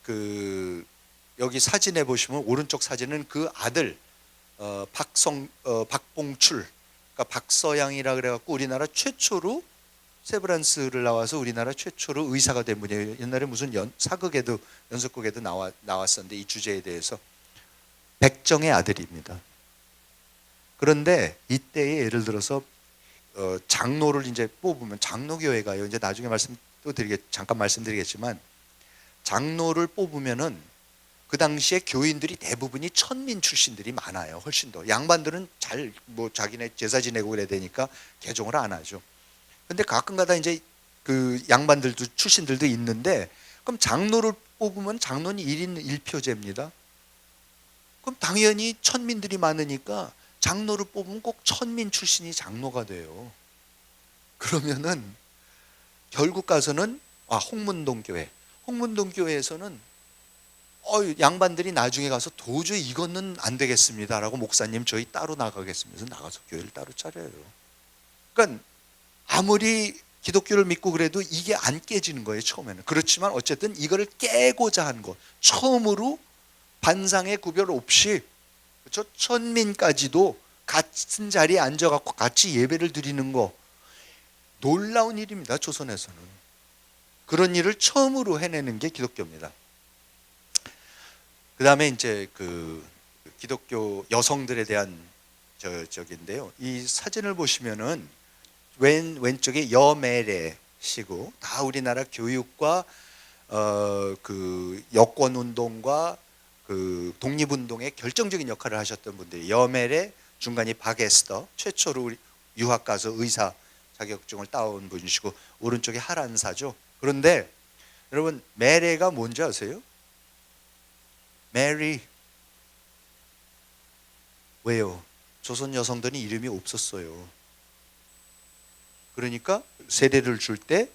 그 여기 사진에 보시면 오른쪽 사진은 그 아들 박봉출, 그러니까 박서양이라 그래갖고 우리나라 최초로 세브란스를 나와서 우리나라 최초로 의사가 된 분이에요. 옛날에 무슨 사극에도 연속극에도 나왔었는데 이 주제에 대해서 백정의 아들입니다. 그런데 이때에 예를 들어서 장로를 이제 뽑으면 장로교회가요. 이제 나중에 잠깐 말씀드리겠지만 장로를 뽑으면은 그 당시에 교인들이 대부분이 천민 출신들이 많아요. 훨씬 더 양반들은 잘 뭐 자기네 제사 지내고 그래야 되니까 개종을 안 하죠. 근데 가끔가다 이제 그 양반들도 출신들도 있는데 그럼 장로를 뽑으면 장로는 1인 1표제입니다. 그럼 당연히 천민들이 많으니까 장로를 뽑으면 꼭 천민 출신이 장로가 돼요. 그러면은 결국 가서는 홍문동 교회에서는 양반들이 나중에 가서 도저히 이거는 안 되겠습니다라고 목사님 저희 따로 나가겠습니다. 나가서 교회를 따로 차려요. 그러니까 아무리 기독교를 믿고 그래도 이게 안 깨지는 거예요, 처음에는. 그렇지만 어쨌든 이거를 깨고자 한 것, 처음으로 반상의 구별 없이, 그렇죠? 천민까지도 같은 자리에 앉아갖고 같이 예배를 드리는 거 놀라운 일입니다, 조선에서는. 그런 일을 처음으로 해내는 게 기독교입니다. 그 다음에 이제 그 기독교 여성들에 대한 저긴데요. 이 사진을 보시면은 왼쪽에 여매례시고 다 우리나라 교육과 그 여권 운동과 그 독립운동에 결정적인 역할을 하셨던 분들이 여매례, 중간이 박에스더, 최초로 유학 가서 의사 자격증을 따온 분이시고 오른쪽에 하란사죠. 그런데 여러분 매례가 뭔지 아세요? 메리. 왜요? 조선 여성들은 이름이 없었어요. 그러니까 세례를 줄 때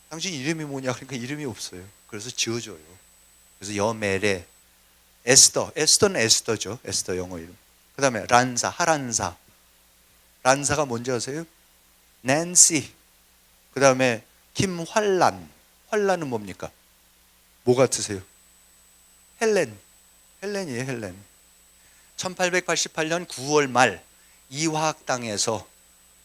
당신 이름이 뭐냐 그러니까 이름이 없어요. 그래서 지어줘요. 그래서 여메레, 에스더는 에스더죠. 에스더 영어 이름. 그 다음에 란사, 하란사. 란사가 뭔지 아세요? 낸시. 그 다음에 김환란. 환란은 뭡니까? 뭐 같으세요? 헬렌이에요, 헬렌. 1888년 9월 말 이화학당에서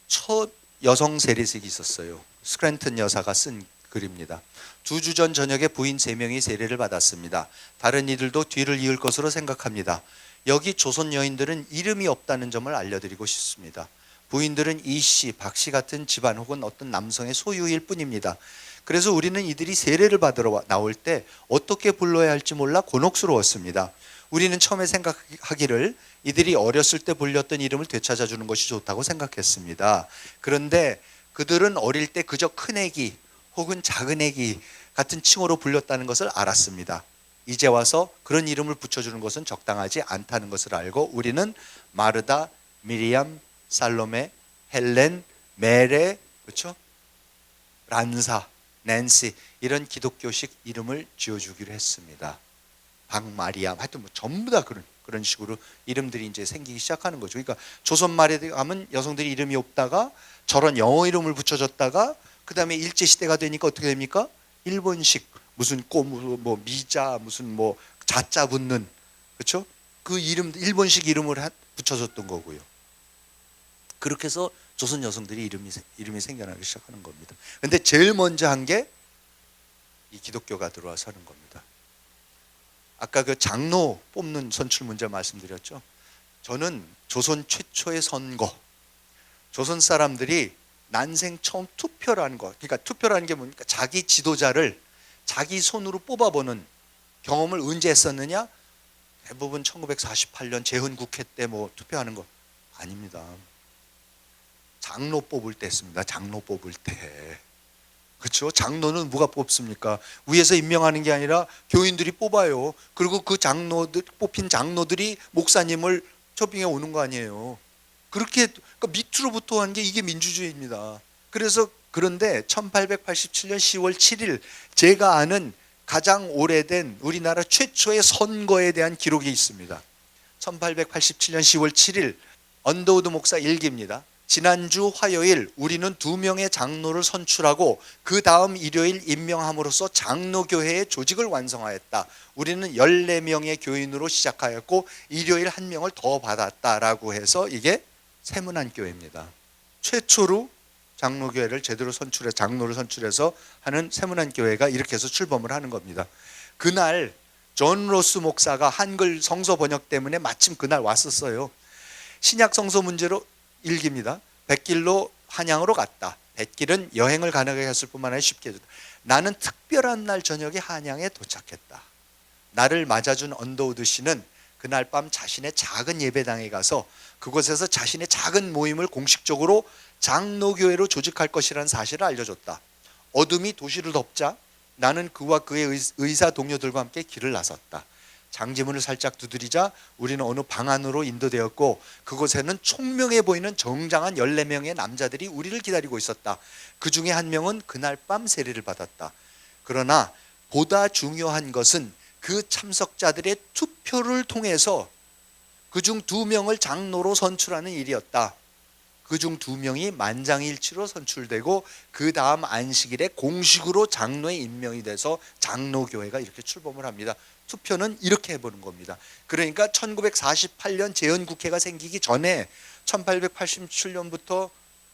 첫 여성 세례식이 있었어요. 스크랜턴 여사가 쓴 글입니다. 2주 전 저녁에 부인 3명이 세례를 받았습니다. 다른 이들도 뒤를 이을 것으로 생각합니다. 여기 조선 여인들은 이름이 없다는 점을 알려드리고 싶습니다. 부인들은 이씨, 박씨 같은 집안 혹은 어떤 남성의 소유일 뿐입니다. 그래서 우리는 이들이 세례를 받으러 나올 때 어떻게 불러야 할지 몰라 곤혹스러웠습니다. 우리는 처음에 생각하기를 이들이 어렸을 때 불렸던 이름을 되찾아주는 것이 좋다고 생각했습니다. 그런데 그들은 어릴 때 그저 큰애기 혹은 작은애기 같은 칭호로 불렸다는 것을 알았습니다. 이제 와서 그런 이름을 붙여주는 것은 적당하지 않다는 것을 알고 우리는 마르다, 미리암, 살로메, 헬렌, 메레, 그렇죠? 란사, 낸시 이런 기독교식 이름을 지어주기로 했습니다. 박마리암 하여튼 뭐 전부 다 그런 식으로 이름들이 이제 생기기 시작하는 거죠. 그러니까 조선 말에 가면 여성들이 이름이 없다가 저런 영어 이름을 붙여줬다가 그 다음에 일제 시대가 되니까 어떻게 됩니까? 일본식 무슨 뭐 미자 무슨 뭐 자자 붙는 그렇죠? 그 이름 일본식 이름을 붙여줬던 거고요. 그렇게 해서 조선 여성들이 이름이 생겨나기 시작하는 겁니다. 근데 제일 먼저 한 게 이 기독교가 들어와서 하는 겁니다. 아까 그 장로 뽑는 선출 문제 말씀드렸죠. 저는 조선 최초의 선거, 조선 사람들이 난생 처음 투표라는 거, 그러니까 투표라는 게 뭡니까? 자기 지도자를 자기 손으로 뽑아보는 경험을 언제 했었느냐? 대부분 1948년 제헌국회 때 뭐 투표하는 거 아닙니다. 장로 뽑을 때 했습니다. 장로 뽑을 때. 그렇죠? 장로는 누가 뽑습니까? 위에서 임명하는 게 아니라 교인들이 뽑아요. 그리고 그 장로들, 뽑힌 장로들이 목사님을 초빙해 오는 거 아니에요. 그렇게 그러니까 밑으로부터 하는 게 이게 민주주의입니다. 그런데 1887년 10월 7일 제가 아는 가장 오래된 우리나라 최초의 선거에 대한 기록이 있습니다. 1887년 10월 7일 언더우드 목사 일기입니다. 지난주 화요일 우리는 2명의 장로를 선출하고 그 다음 일요일 임명함으로써 장로교회의 조직을 완성하였다. 우리는 14명의 교인으로 시작하였고 일요일 1명을 더 받았다라고 해서 이게 세문안교회입니다. 최초로 장로교회를 제대로 장로를 선출해서 하는 세문안교회가 이렇게 해서 출범을 하는 겁니다. 그날 존 로스 목사가 한글 성서 번역 때문에 마침 그날 왔었어요. 신약 성서 문제로 일기입니다. 뱃길로 한양으로 갔다. 뱃길은 여행을 가능하게 했을 뿐만 아니라 쉽게 해줬다. 나는 특별한 날 저녁에 한양에 도착했다. 나를 맞아준 언더우드 씨는 그날 밤 자신의 작은 예배당에 가서 그곳에서 자신의 작은 모임을 공식적으로 장로교회로 조직할 것이라는 사실을 알려줬다. 어둠이 도시를 덮자 나는 그와 그의 의사 동료들과 함께 길을 나섰다. 장지문을 살짝 두드리자 우리는 어느 방 안으로 인도되었고 그곳에는 총명해 보이는 정장한 14명의 남자들이 우리를 기다리고 있었다. 그 중에 한 명은 그날 밤 세례를 받았다. 그러나 보다 중요한 것은 그 참석자들의 투표를 통해서 그중 2명을 장로로 선출하는 일이었다. 그중 2명이 만장일치로 선출되고 그 다음 안식일에 공식으로 장로에 임명이 돼서 장로교회가 이렇게 출범을 합니다. 투표는 이렇게 해보는 겁니다. 그러니까 1948년 제헌국회가 생기기 전에 1887년부터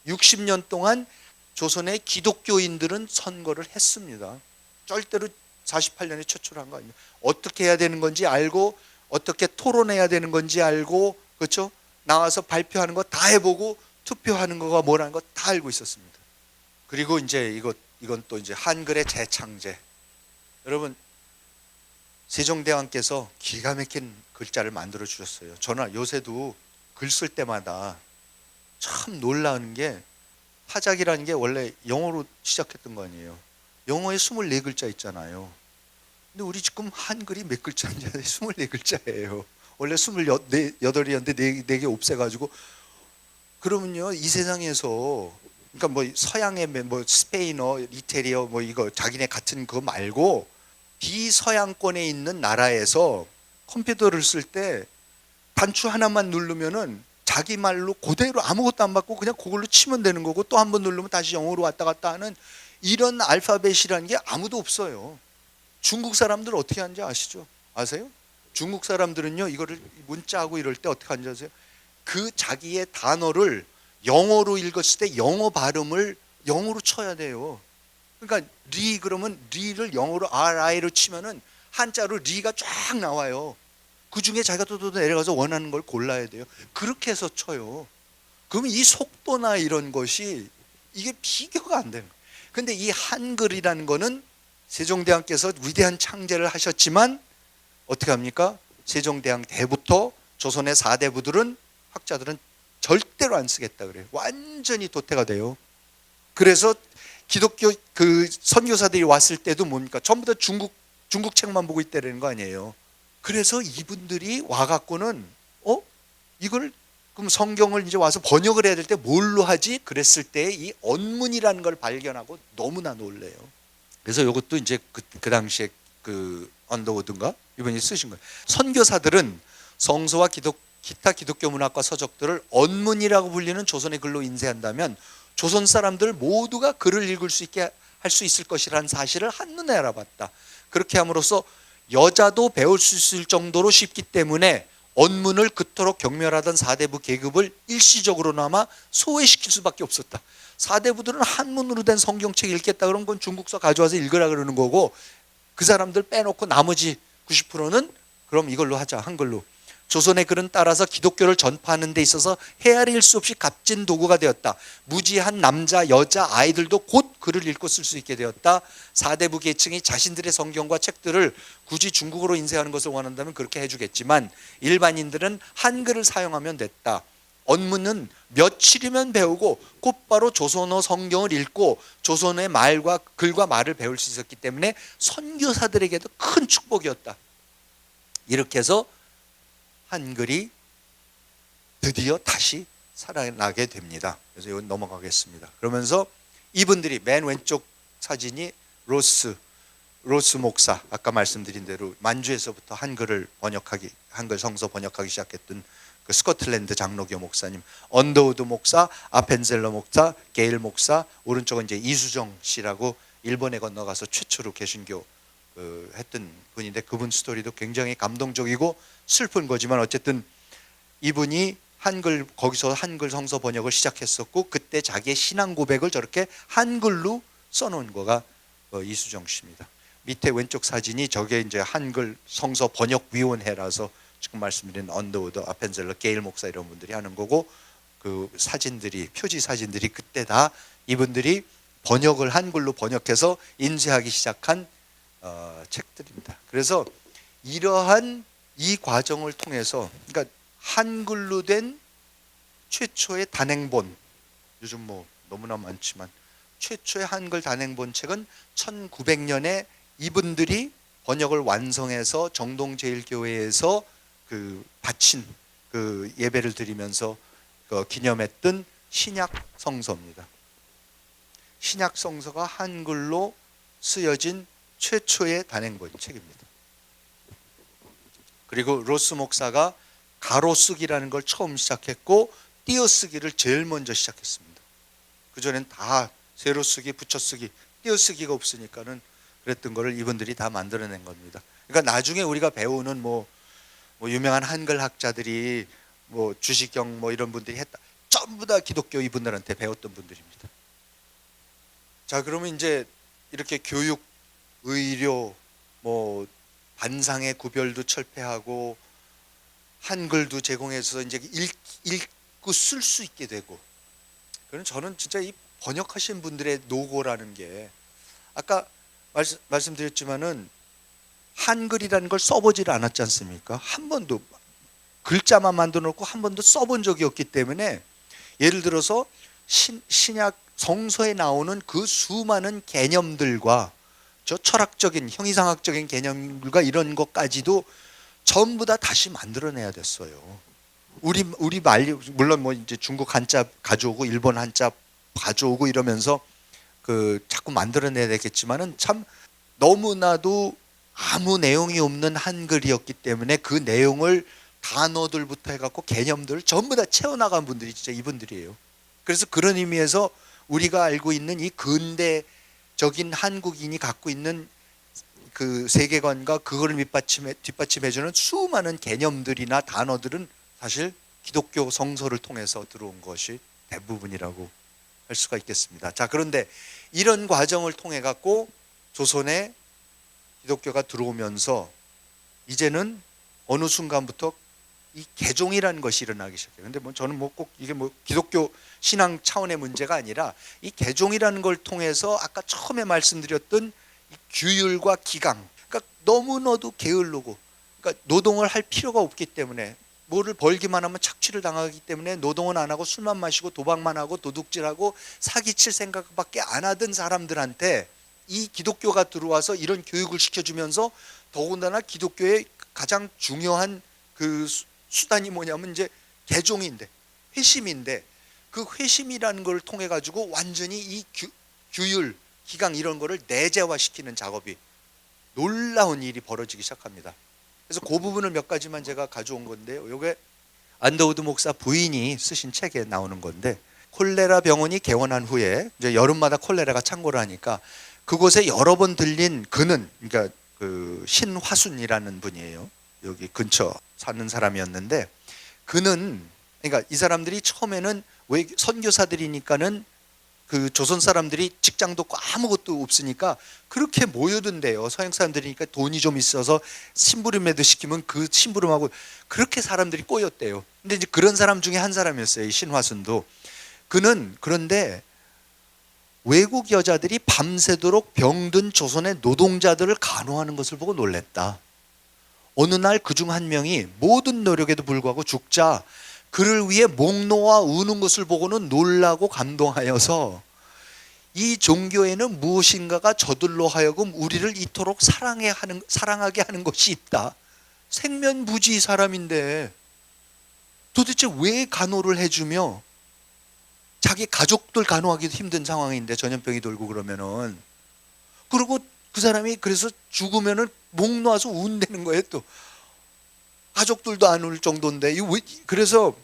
60년 동안 조선의 기독교인들은 선거를 했습니다. 절대로 48년에 최초로 한 거 아닙니다. 어떻게 해야 되는 건지 알고 어떻게 토론해야 되는 건지 알고 그렇죠? 나와서 발표하는 거 다 해보고 투표하는 거가 뭐라는 거 다 알고 있었습니다. 그리고 이제 이건 또 이제 한글의 재창제. 여러분 세종대왕께서 기가 막힌 글자를 만들어 주셨어요. 저는 요새도 글 쓸 때마다 참 놀라운 게 화작이라는 게 원래 영어로 시작했던 거 아니에요. 영어에 24글자 있잖아요. 근데 우리 지금 한글이 몇 글자인지 24글자예요. 원래 28이었는데 4개 없애가지고 그러면요 이 세상에서 그러니까 뭐 서양의 뭐 스페인어, 이태리어 뭐 이거 자기네 같은 거 말고 비서양권에 있는 나라에서 컴퓨터를 쓸 때 단추 하나만 누르면은 자기 말로 그대로 아무것도 안 받고 그냥 그걸로 치면 되는 거고 또 한 번 누르면 다시 영어로 왔다 갔다 하는 이런 알파벳이라는 게 아무도 없어요. 중국 사람들 어떻게 하는지 아시죠? 아세요? 중국 사람들은요 이거를 문자하고 이럴 때 어떻게 하는지 아세요? 그 자기의 단어를 영어로 읽었을 때 영어 발음을 영어로 쳐야 돼요. 그러니까 리 그러면 리를 영어로 RI로 치면은 한자로 리가 쫙 나와요. 그 중에 자기가 또 내려가서 원하는 걸 골라야 돼요. 그렇게 해서 쳐요. 그러면 이 속도나 이런 것이 이게 비교가 안 되는 거예요. 근데 이 한글이라는 거는 세종대왕께서 위대한 창제를 하셨지만 어떻게 합니까? 세종대왕 때부터 조선의 4대부들은 학자들은 절대로 안 쓰겠다 그래요. 완전히 도태가 돼요. 그래서 기독교 그 선교사들이 왔을 때도 뭡니까? 전부 다 중국 책만 보고 있다는 거 아니에요. 그래서 이분들이 와갖고는 이걸 그럼 성경을 이제 와서 번역을 해야 될 때 뭘로 하지? 그랬을 때 이 언문이라는 걸 발견하고 너무나 놀래요. 그래서 이것도 이제 그 당시에 그 언더우드인가 이분이 쓰신 거예요. 선교사들은 성서와 기타 기독교 문학과 서적들을 언문이라고 불리는 조선의 글로 인쇄한다면 조선 사람들 모두가 글을 읽을 수 있게 할 수 있을 것이라는 사실을 한눈에 알아봤다. 그렇게 함으로써 여자도 배울 수 있을 정도로 쉽기 때문에 언문을 그토록 경멸하던 4대부 계급을 일시적으로나마 소외시킬 수밖에 없었다. 4대부들은 한문으로 된 성경책 읽겠다 그런 건 중국서 가져와서 읽으라 그러는 거고 그 사람들 빼놓고 나머지 90%는 그럼 이걸로 하자 한글로. 조선의 글은 따라서 기독교를 전파하는 데 있어서 헤아릴 수 없이 값진 도구가 되었다. 무지한 남자, 여자, 아이들도 곧 글을 읽고 쓸 수 있게 되었다. 사대부 계층이 자신들의 성경과 책들을 굳이 중국어로 인쇄하는 것을 원한다면 그렇게 해주겠지만 일반인들은 한글을 사용하면 됐다. 언문은 며칠이면 배우고 곧바로 조선어 성경을 읽고 조선의 말과 글과 말을 배울 수 있었기 때문에 선교사들에게도 큰 축복이었다. 이렇게 해서 한글이 드디어 다시 살아나게 됩니다. 그래서 이건 넘어가겠습니다. 그러면서 이분들이 맨 왼쪽 사진이 로스 목사, 아까 말씀드린 대로 만주에서부터 한글 성서 번역하기 시작했던 그 스코틀랜드 장로교 목사님, 언더우드 목사, 아펜젤러 목사, 게일 목사, 오른쪽은 이제 이수정 씨라고 일본에 건너가서 최초로 개신교 했던 분인데 그분 스토리도 굉장히 감동적이고 슬픈 거지만 어쨌든 이분이 거기서 한글 성서 번역을 시작했었고 그때 자기의 신앙 고백을 저렇게 한글로 써놓은 거가 이수정 씨입니다. 밑에 왼쪽 사진이 저게 이제 한글 성서 번역 위원회라서 지금 말씀드린 언더우드, 아펜젤러, 게일 목사 이런 분들이 하는 거고 그 사진들이 표지 사진들이 그때 다 이분들이 번역을 한글로 번역해서 인쇄하기 시작한 책들입니다. 그래서 이러한 이 과정을 통해서 그러니까 한글로 된 최초의 단행본, 요즘 뭐 너무나 많지만 최초의 한글 단행본 책은 1900년에 이분들이 번역을 완성해서 정동제일교회에서 바친 예배를 드리면서 기념했던 신약 성서입니다. 신약 성서가 한글로 쓰여진 최초의 단행본 책입니다. 그리고 로스 목사가 가로쓰기라는 걸 처음 시작했고 띄어쓰기를 제일 먼저 시작했습니다. 그전엔 다 세로쓰기, 붙여쓰기, 띄어쓰기가 없으니까는 그랬던 거를 이분들이 다 만들어낸 겁니다. 그러니까 나중에 우리가 배우는 뭐 유명한 한글 학자들이 주시경 이런 분들이 했다. 전부 다 기독교 이분들한테 배웠던 분들입니다. 자, 그러면 이제 이렇게 교육, 의료, 반상의 구별도 철폐하고 한글도 제공해서 이제 읽고 쓸 수 있게 되고. 그럼 저는 진짜 이 번역하신 분들의 노고라는 게 아까 말씀드렸지만은 한글이라는 걸 써보질 않았지 않습니까? 한 번도 글자만 만들어 놓고 한 번도 써본 적이 없기 때문에 예를 들어서 신약 성서에 나오는 그 수많은 개념들과 저 철학적인 형이상학적인 개념들과 이런 것까지도 전부 다 다시 만들어내야 됐어요. 우리 말 물론 이제 중국 한자 가져오고 일본 한자 가져오고 이러면서 자꾸 만들어내야 되겠지만은 참 너무나도 아무 내용이 없는 한글이었기 때문에 그 내용을 단어들부터 해갖고 개념들을 전부 다 채워나간 분들이 진짜 이분들이에요. 그래서 그런 의미에서 우리가 알고 있는 이 근대적인 한국인이 갖고 있는 그 세계관과 그거를 뒷받침해주는 수많은 개념들이나 단어들은 사실 기독교 성서를 통해서 들어온 것이 대부분이라고 할 수가 있겠습니다. 자, 그런데 이런 과정을 통해 갖고 조선에 기독교가 들어오면서 이제는 어느 순간부터 이 개종이라는 것이 일어나기 시작해요. 근데 저는 꼭 이게 기독교 신앙 차원의 문제가 아니라 이 개종이라는 걸 통해서 아까 처음에 말씀드렸던 이 규율과 기강, 그러니까 너무나도 게을르고, 그러니까 노동을 할 필요가 없기 때문에 뭐를 벌기만 하면 착취를 당하기 때문에 노동은 안 하고 술만 마시고 도박만 하고 도둑질하고 사기칠 생각밖에 안 하던 사람들한테 이 기독교가 들어와서 이런 교육을 시켜주면서 더군다나 기독교의 가장 중요한 그 수단이 뭐냐면 이제 개종인데, 회심인데, 그 회심이라는 걸 통해 가지고 완전히 이 규율, 기강 이런 거를 내재화시키는 작업이 놀라운 일이 벌어지기 시작합니다. 그래서 그 부분을 몇 가지만 제가 가져온 건데요. 이게 언더우드 목사 부인이 쓰신 책에 나오는 건데, 콜레라 병원이 개원한 후에 이제 여름마다 콜레라가 창궐을 하니까 그곳에 여러 번 들린 그는, 그러니까 그 신화순이라는 분이에요. 여기 근처 사는 사람이었는데, 그는, 그러니까 이 사람들이 처음에는 왜 선교사들이니까는 그 조선 사람들이 직장도 없고 아무것도 없으니까 그렇게 모여든대요. 서양 사람들이니까 돈이 좀 있어서 심부름에도 시키면 그 심부름하고 그렇게 사람들이 꼬였대요. 근데 이제 그런 사람 중에 한 사람이었어요. 이 신화순도. 그는 그런데 외국 여자들이 밤새도록 병든 조선의 노동자들을 간호하는 것을 보고 놀랬다. 어느 날 그중 한 명이 모든 노력에도 불구하고 죽자 그를 위해 목 놓아 우는 것을 보고는 놀라고 감동하여서 이 종교에는 무엇인가가 저들로 하여금 우리를 이토록 사랑하게 하는 것이 있다. 생면부지 사람인데 도대체 왜 간호를 해주며 자기 가족들 간호하기도 힘든 상황인데 전염병이 돌고 그러면은 그리고 그 사람이 그래서 죽으면은 목 놓아서 운다는 거예요. 또 가족들도 안 울 정도인데 그래서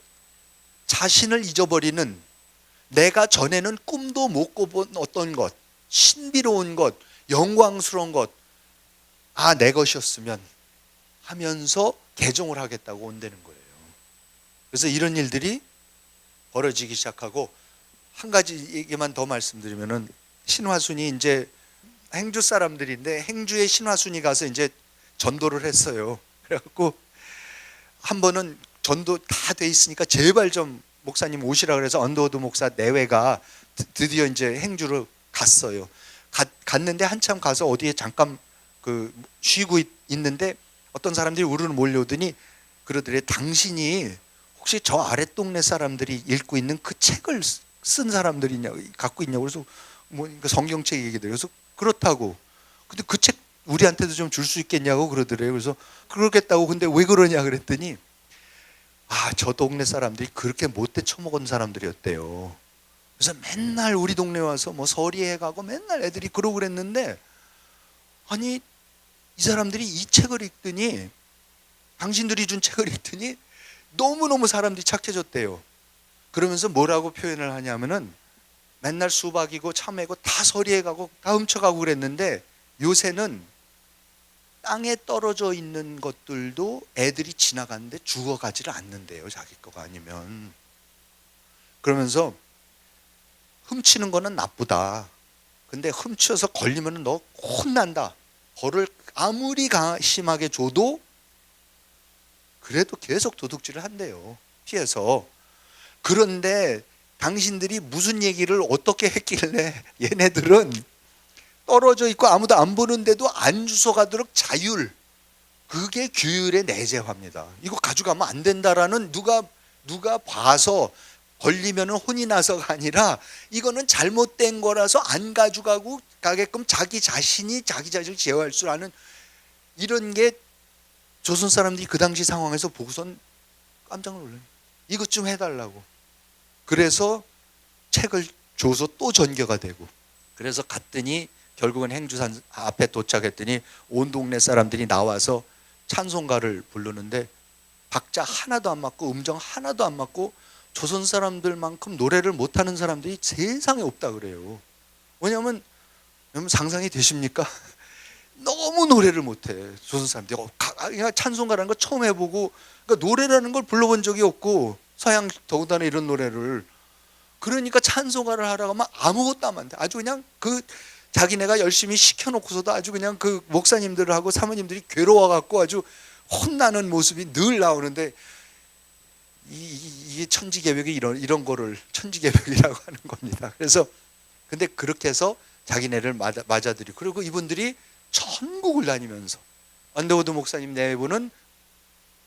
자신을 잊어버리는 내가 전에는 꿈도 못 꿔본 어떤 것, 신비로운 것, 영광스러운 것, 아, 내 것이었으면 하면서 개종을 하겠다고 온다는 거예요. 그래서 이런 일들이 벌어지기 시작하고 한 가지 얘기만 더 말씀드리면은 신화순이 이제 행주 사람들인데 행주에 신화순이 가서 이제 전도를 했어요. 그래갖고 한 번은 전도 다 돼 있으니까 제발 좀 목사님 오시라 그래서 언더우드 목사 내외가 드디어 이제 행주로 갔어요. 갔는데 한참 가서 어디에 잠깐 그 쉬고 있는데 어떤 사람들이 우르르 몰려오더니 그러더래. 당신이 혹시 저 아랫동네 사람들이 읽고 있는 그 책을 쓴 사람들이냐 갖고 있냐고. 그래서 뭐 성경책 얘기들어요. 그래서 그렇다고. 근데 그 책 우리한테도 좀 줄 수 있겠냐고 그러더래요. 그래서 그러겠다고. 근데 왜 그러냐 그랬더니 저 동네 사람들이 그렇게 못돼 처먹은 사람들이었대요. 그래서 맨날 우리 동네 와서 뭐 서리에 가고 맨날 애들이 그러고 그랬는데 아니 이 사람들이 이 책을 읽더니 당신들이 준 책을 읽더니 너무너무 사람들이 착해졌대요. 그러면서 뭐라고 표현을 하냐면은 맨날 수박이고 참외고 다 서리에 가고 다 훔쳐가고 그랬는데 요새는 땅에 떨어져 있는 것들도 애들이 지나가는데 주워가지를 않는데요. 자기 거가 아니면. 그러면서 훔치는 거는 나쁘다. 근데 훔쳐서 걸리면 너 혼난다. 벌을 아무리 심하게 줘도 그래도 계속 도둑질을 한대요. 피해서. 그런데 당신들이 무슨 얘기를 어떻게 했길래 얘네들은 떨어져 있고 아무도 안 보는데도 안 주워가도록 자율, 그게 규율의 내재화입니다. 이거 가져가면 안 된다라는 누가 봐서 걸리면 혼이 나서가 아니라 이거는 잘못된 거라서 안 가져가고 가게끔 자기 자신을 제어할 줄 아는 이런 게 조선 사람들이 그 당시 상황에서 보고선 깜짝 놀라요. 이것 좀 해달라고. 그래서 책을 줘서 또 전교가 되고, 그래서 갔더니 결국은 행주산 앞에 도착했더니 온 동네 사람들이 나와서 찬송가를 부르는데 박자 하나도 안 맞고 음정 하나도 안 맞고 조선 사람들만큼 노래를 못하는 사람들이 세상에 없다 그래요. 왜냐하면 상상이 되십니까? 너무 노래를 못해 조선 사람들이. 찬송가라는 거 처음 해보고, 그러니까 노래라는 걸 불러본 적이 없고 서양 더군다나 이런 노래를. 그러니까 찬송가를 하라고 하면 아무것도 안 돼. 아주 그냥 자기네가 열심히 시켜놓고서도 아주 그냥 그 목사님들하고 사모님들이 괴로워갖고 아주 혼나는 모습이 늘 나오는데 이게 천지개벽이 이런 거를 천지개벽이라고 하는 겁니다. 그래서 근데 그렇게 해서 자기네를 맞아들이고, 그리고 이분들이 전국을 다니면서 언더우드 목사님 내부는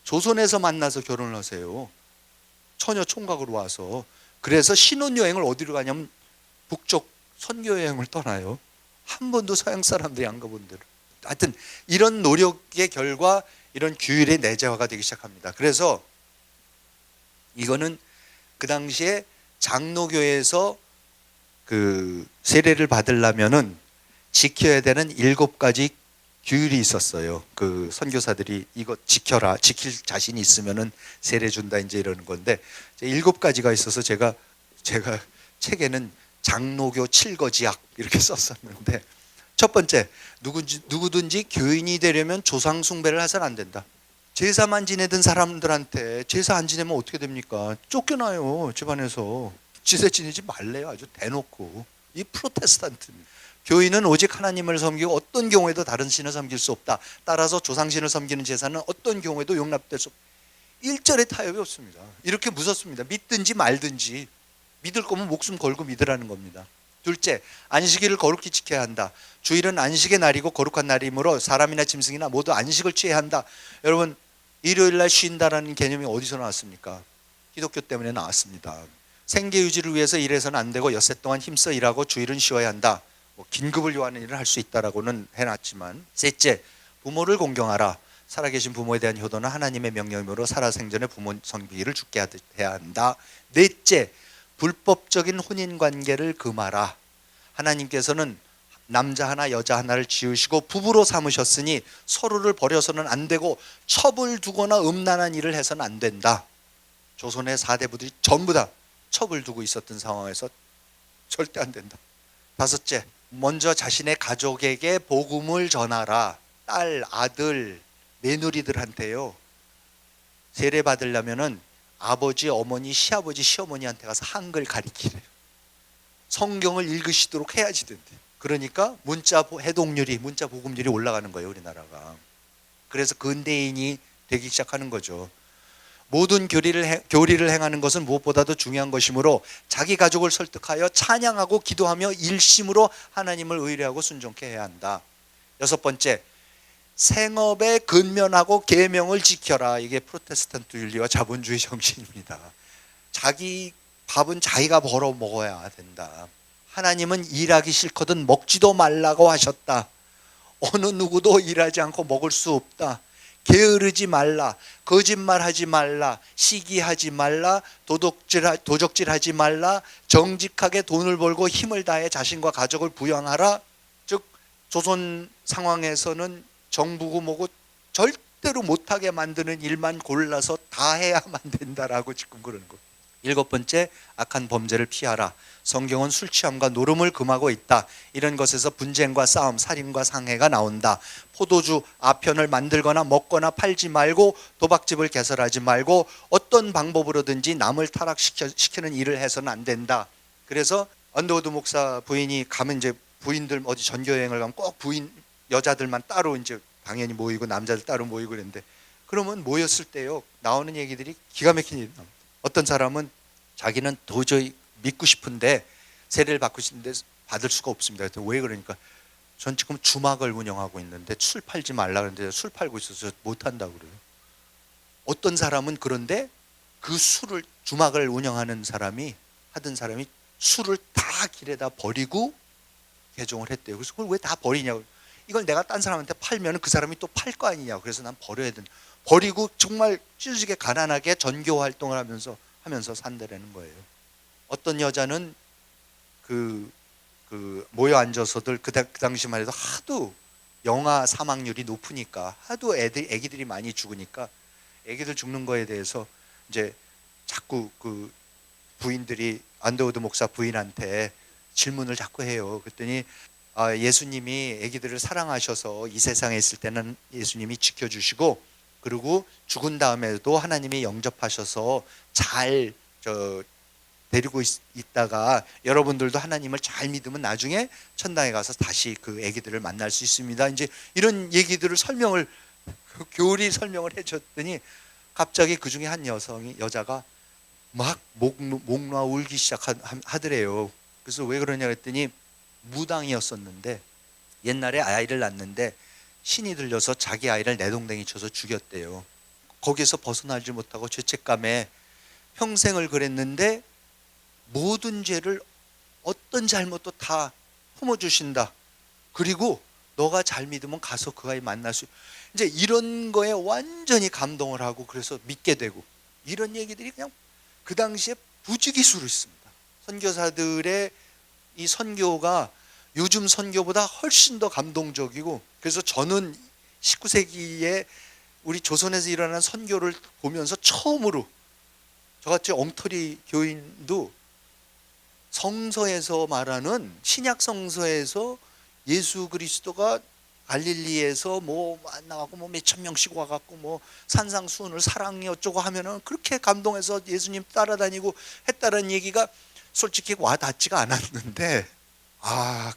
조선에서 만나서 결혼을 하세요. 처녀 총각으로 와서. 그래서 신혼여행을 어디로 가냐면 북쪽 선교여행을 떠나요. 한 번도 서양 사람들이 안 가본 데로. 하여튼 이런 노력의 결과 이런 규율의 내재화가 되기 시작합니다. 그래서 이거는 그 당시에 장로교에서 그 세례를 받으려면은 지켜야 되는 7가지 규율이 있었어요. 그 선교사들이 이거 지켜라, 지킬 자신이 있으면은 세례 준다 이제 이러는 건데 7가지가 있어서 제가 책에는 장로교 7거지약 이렇게 썼었는데, 첫 번째, 누구든지 교인이 되려면 조상 숭배를 해서는 안 된다. 제사만 지내던 사람들한테 제사 안 지내면 어떻게 됩니까? 쫓겨나요, 집안에서. 지세 지내지 말래요. 아주 대놓고. 이 프로테스탄트입니다. 교인은 오직 하나님을 섬기고 어떤 경우에도 다른 신을 섬길 수 없다. 따라서 조상신을 섬기는 제사는 어떤 경우에도 용납될 수 없다. 1절에 타협이 없습니다. 이렇게 무섭습니다. 믿든지 말든지 믿을 거면 목숨 걸고 믿으라는 겁니다. 둘째, 안식일을 거룩히 지켜야 한다. 주일은 안식의 날이고 거룩한 날이므로 사람이나 짐승이나 모두 안식을 취해야 한다. 여러분, 일요일 날 쉰다라는 개념이 어디서 나왔습니까? 기독교 때문에 나왔습니다. 생계 유지를 위해서 일해서는 안 되고 엿새 동안 힘써 일하고 주일은 쉬어야 한다. 긴급을 요하는 일을 할 수 있다라고는 해놨지만, 셋째, 부모를 공경하라. 살아계신 부모에 대한 효도는 하나님의 명령이므로 살아생전에 부모 섬기기를 주께 해야 한다. 넷째, 불법적인 혼인관계를 금하라. 하나님께서는 남자 하나 여자 하나를 지으시고 부부로 삼으셨으니 서로를 버려서는 안 되고 첩을 두거나 음란한 일을 해서는 안 된다. 조선의 4대 부들이 전부 다 첩을 두고 있었던 상황에서 절대 안 된다. 다섯째, 먼저 자신의 가족에게 복음을 전하라. 딸, 아들, 며느리들한테요. 세례 받으려면은 아버지, 어머니, 시아버지, 시어머니한테 가서 한글 가리키래요. 성경을 읽으시도록 해야지 된대. 그러니까 문자 해독률이, 문자 복음률이 올라가는 거예요, 우리나라가. 그래서 근대인이 되기 시작하는 거죠. 모든 교리를 행하는 것은 무엇보다도 중요한 것이므로 자기 가족을 설득하여 찬양하고 기도하며 일심으로 하나님을 의뢰하고 순종케 해야 한다. 여섯 번째, 생업에 근면하고 계명을 지켜라. 이게 프로테스탄트 윤리와 자본주의 정신입니다. 자기 밥은 자기가 벌어 먹어야 된다. 하나님은 일하기 싫거든 먹지도 말라고 하셨다. 어느 누구도 일하지 않고 먹을 수 없다. 게으르지 말라, 거짓말하지 말라, 시기하지 말라, 도적질하지 말라, 정직하게 돈을 벌고 힘을 다해 자신과 가족을 부양하라. 즉 조선 상황에서는 정부고 뭐고 절대로 못하게 만드는 일만 골라서 다 해야만 된다라고 지금 그러는 거예요. 일곱 번째, 악한 범죄를 피하라. 성경은 술 취함과 노름을 금하고 있다. 이런 것에서 분쟁과 싸움, 살인과 상해가 나온다. 포도주 아편을 만들거나 먹거나 팔지 말고 도박집을 개설하지 말고 어떤 방법으로든지 남을 타락시키는 일을 해서는 안 된다. 그래서 언더우드 목사 부인이 가면 이제 부인들 어디 전교여행을 가면 꼭 부인 여자들만 따로 이제 당연히 모이고 남자들 따로 모이고 그랬는데, 그러면 모였을 때요 나오는 얘기들이 기가 막힌 얘기 나옵니다. 어떤 사람은 자기는 도저히 믿고 싶은데 세례를 받고 싶은데 받을 수가 없습니다. 왜 그러니까 전 지금 주막을 운영하고 있는데 술 팔지 말라 그러는데 술 팔고 있어서 못한다고 그래요. 어떤 사람은 그런데 그 술을, 주막을 운영하는 사람이 하던 사람이 술을 다 길에다 버리고 개종을 했대요. 그래서 그걸 왜 다 버리냐고. 이걸 내가 딴 사람한테 팔면 그 사람이 또 팔 거 아니냐고. 그래서 난 버려야 된다. 버리고 정말 찢어지게 가난하게 전교 활동을 하면서 산다라는 거예요. 어떤 여자는 그 모여 앉아서들 그 당시만 해도 하도 영아 사망률이 높으니까, 하도 애기들이 많이 죽으니까 애기들 죽는 거에 대해서 이제 자꾸 그 부인들이 안더우드 목사 부인한테 질문을 자꾸 해요. 그랬더니 예수님이 애기들을 사랑하셔서 이 세상에 있을 때는 예수님이 지켜주시고, 그리고 죽은 다음에도 하나님이 영접하셔서 잘 데리고 있다가 여러분들도 하나님을 잘 믿으면 나중에 천당에 가서 다시 그 애기들을 만날 수 있습니다. 이제 이런 얘기들을 교리 설명을 해줬더니 갑자기 그 중에 한 여자가 막 목 놓아 울기 시작하더래요. 그래서 왜 그러냐 그랬더니 무당이었었는데 옛날에 아이를 낳는데 신이 들려서 자기 아이를 내동댕이 쳐서 죽였대요. 거기에서 벗어나지 못하고 죄책감에 평생을 그랬는데 모든 죄를, 어떤 잘못도 다 품어주신다. 그리고 너가 잘 믿으면 가서 그 아이 만날 수, 이제 이런 거에 완전히 감동을 하고 그래서 믿게 되고, 이런 얘기들이 그냥 그 당시에 부지기수로 있습니다. 선교사들의 이 선교가 요즘 선교보다 훨씬 더 감동적이고, 그래서 저는 19세기에 우리 조선에서 일어난 선교를 보면서 처음으로, 저같이 엉터리 교인도 성서에서 말하는, 신약 성서에서 예수 그리스도가 갈릴리에서 뭐 만나갖고 뭐 몇천 명씩 와갖고 뭐 산상수훈을 사랑이 어쩌고 하면은 그렇게 감동해서 예수님 따라다니고 했다는 얘기가 솔직히 와 닿지가 않았는데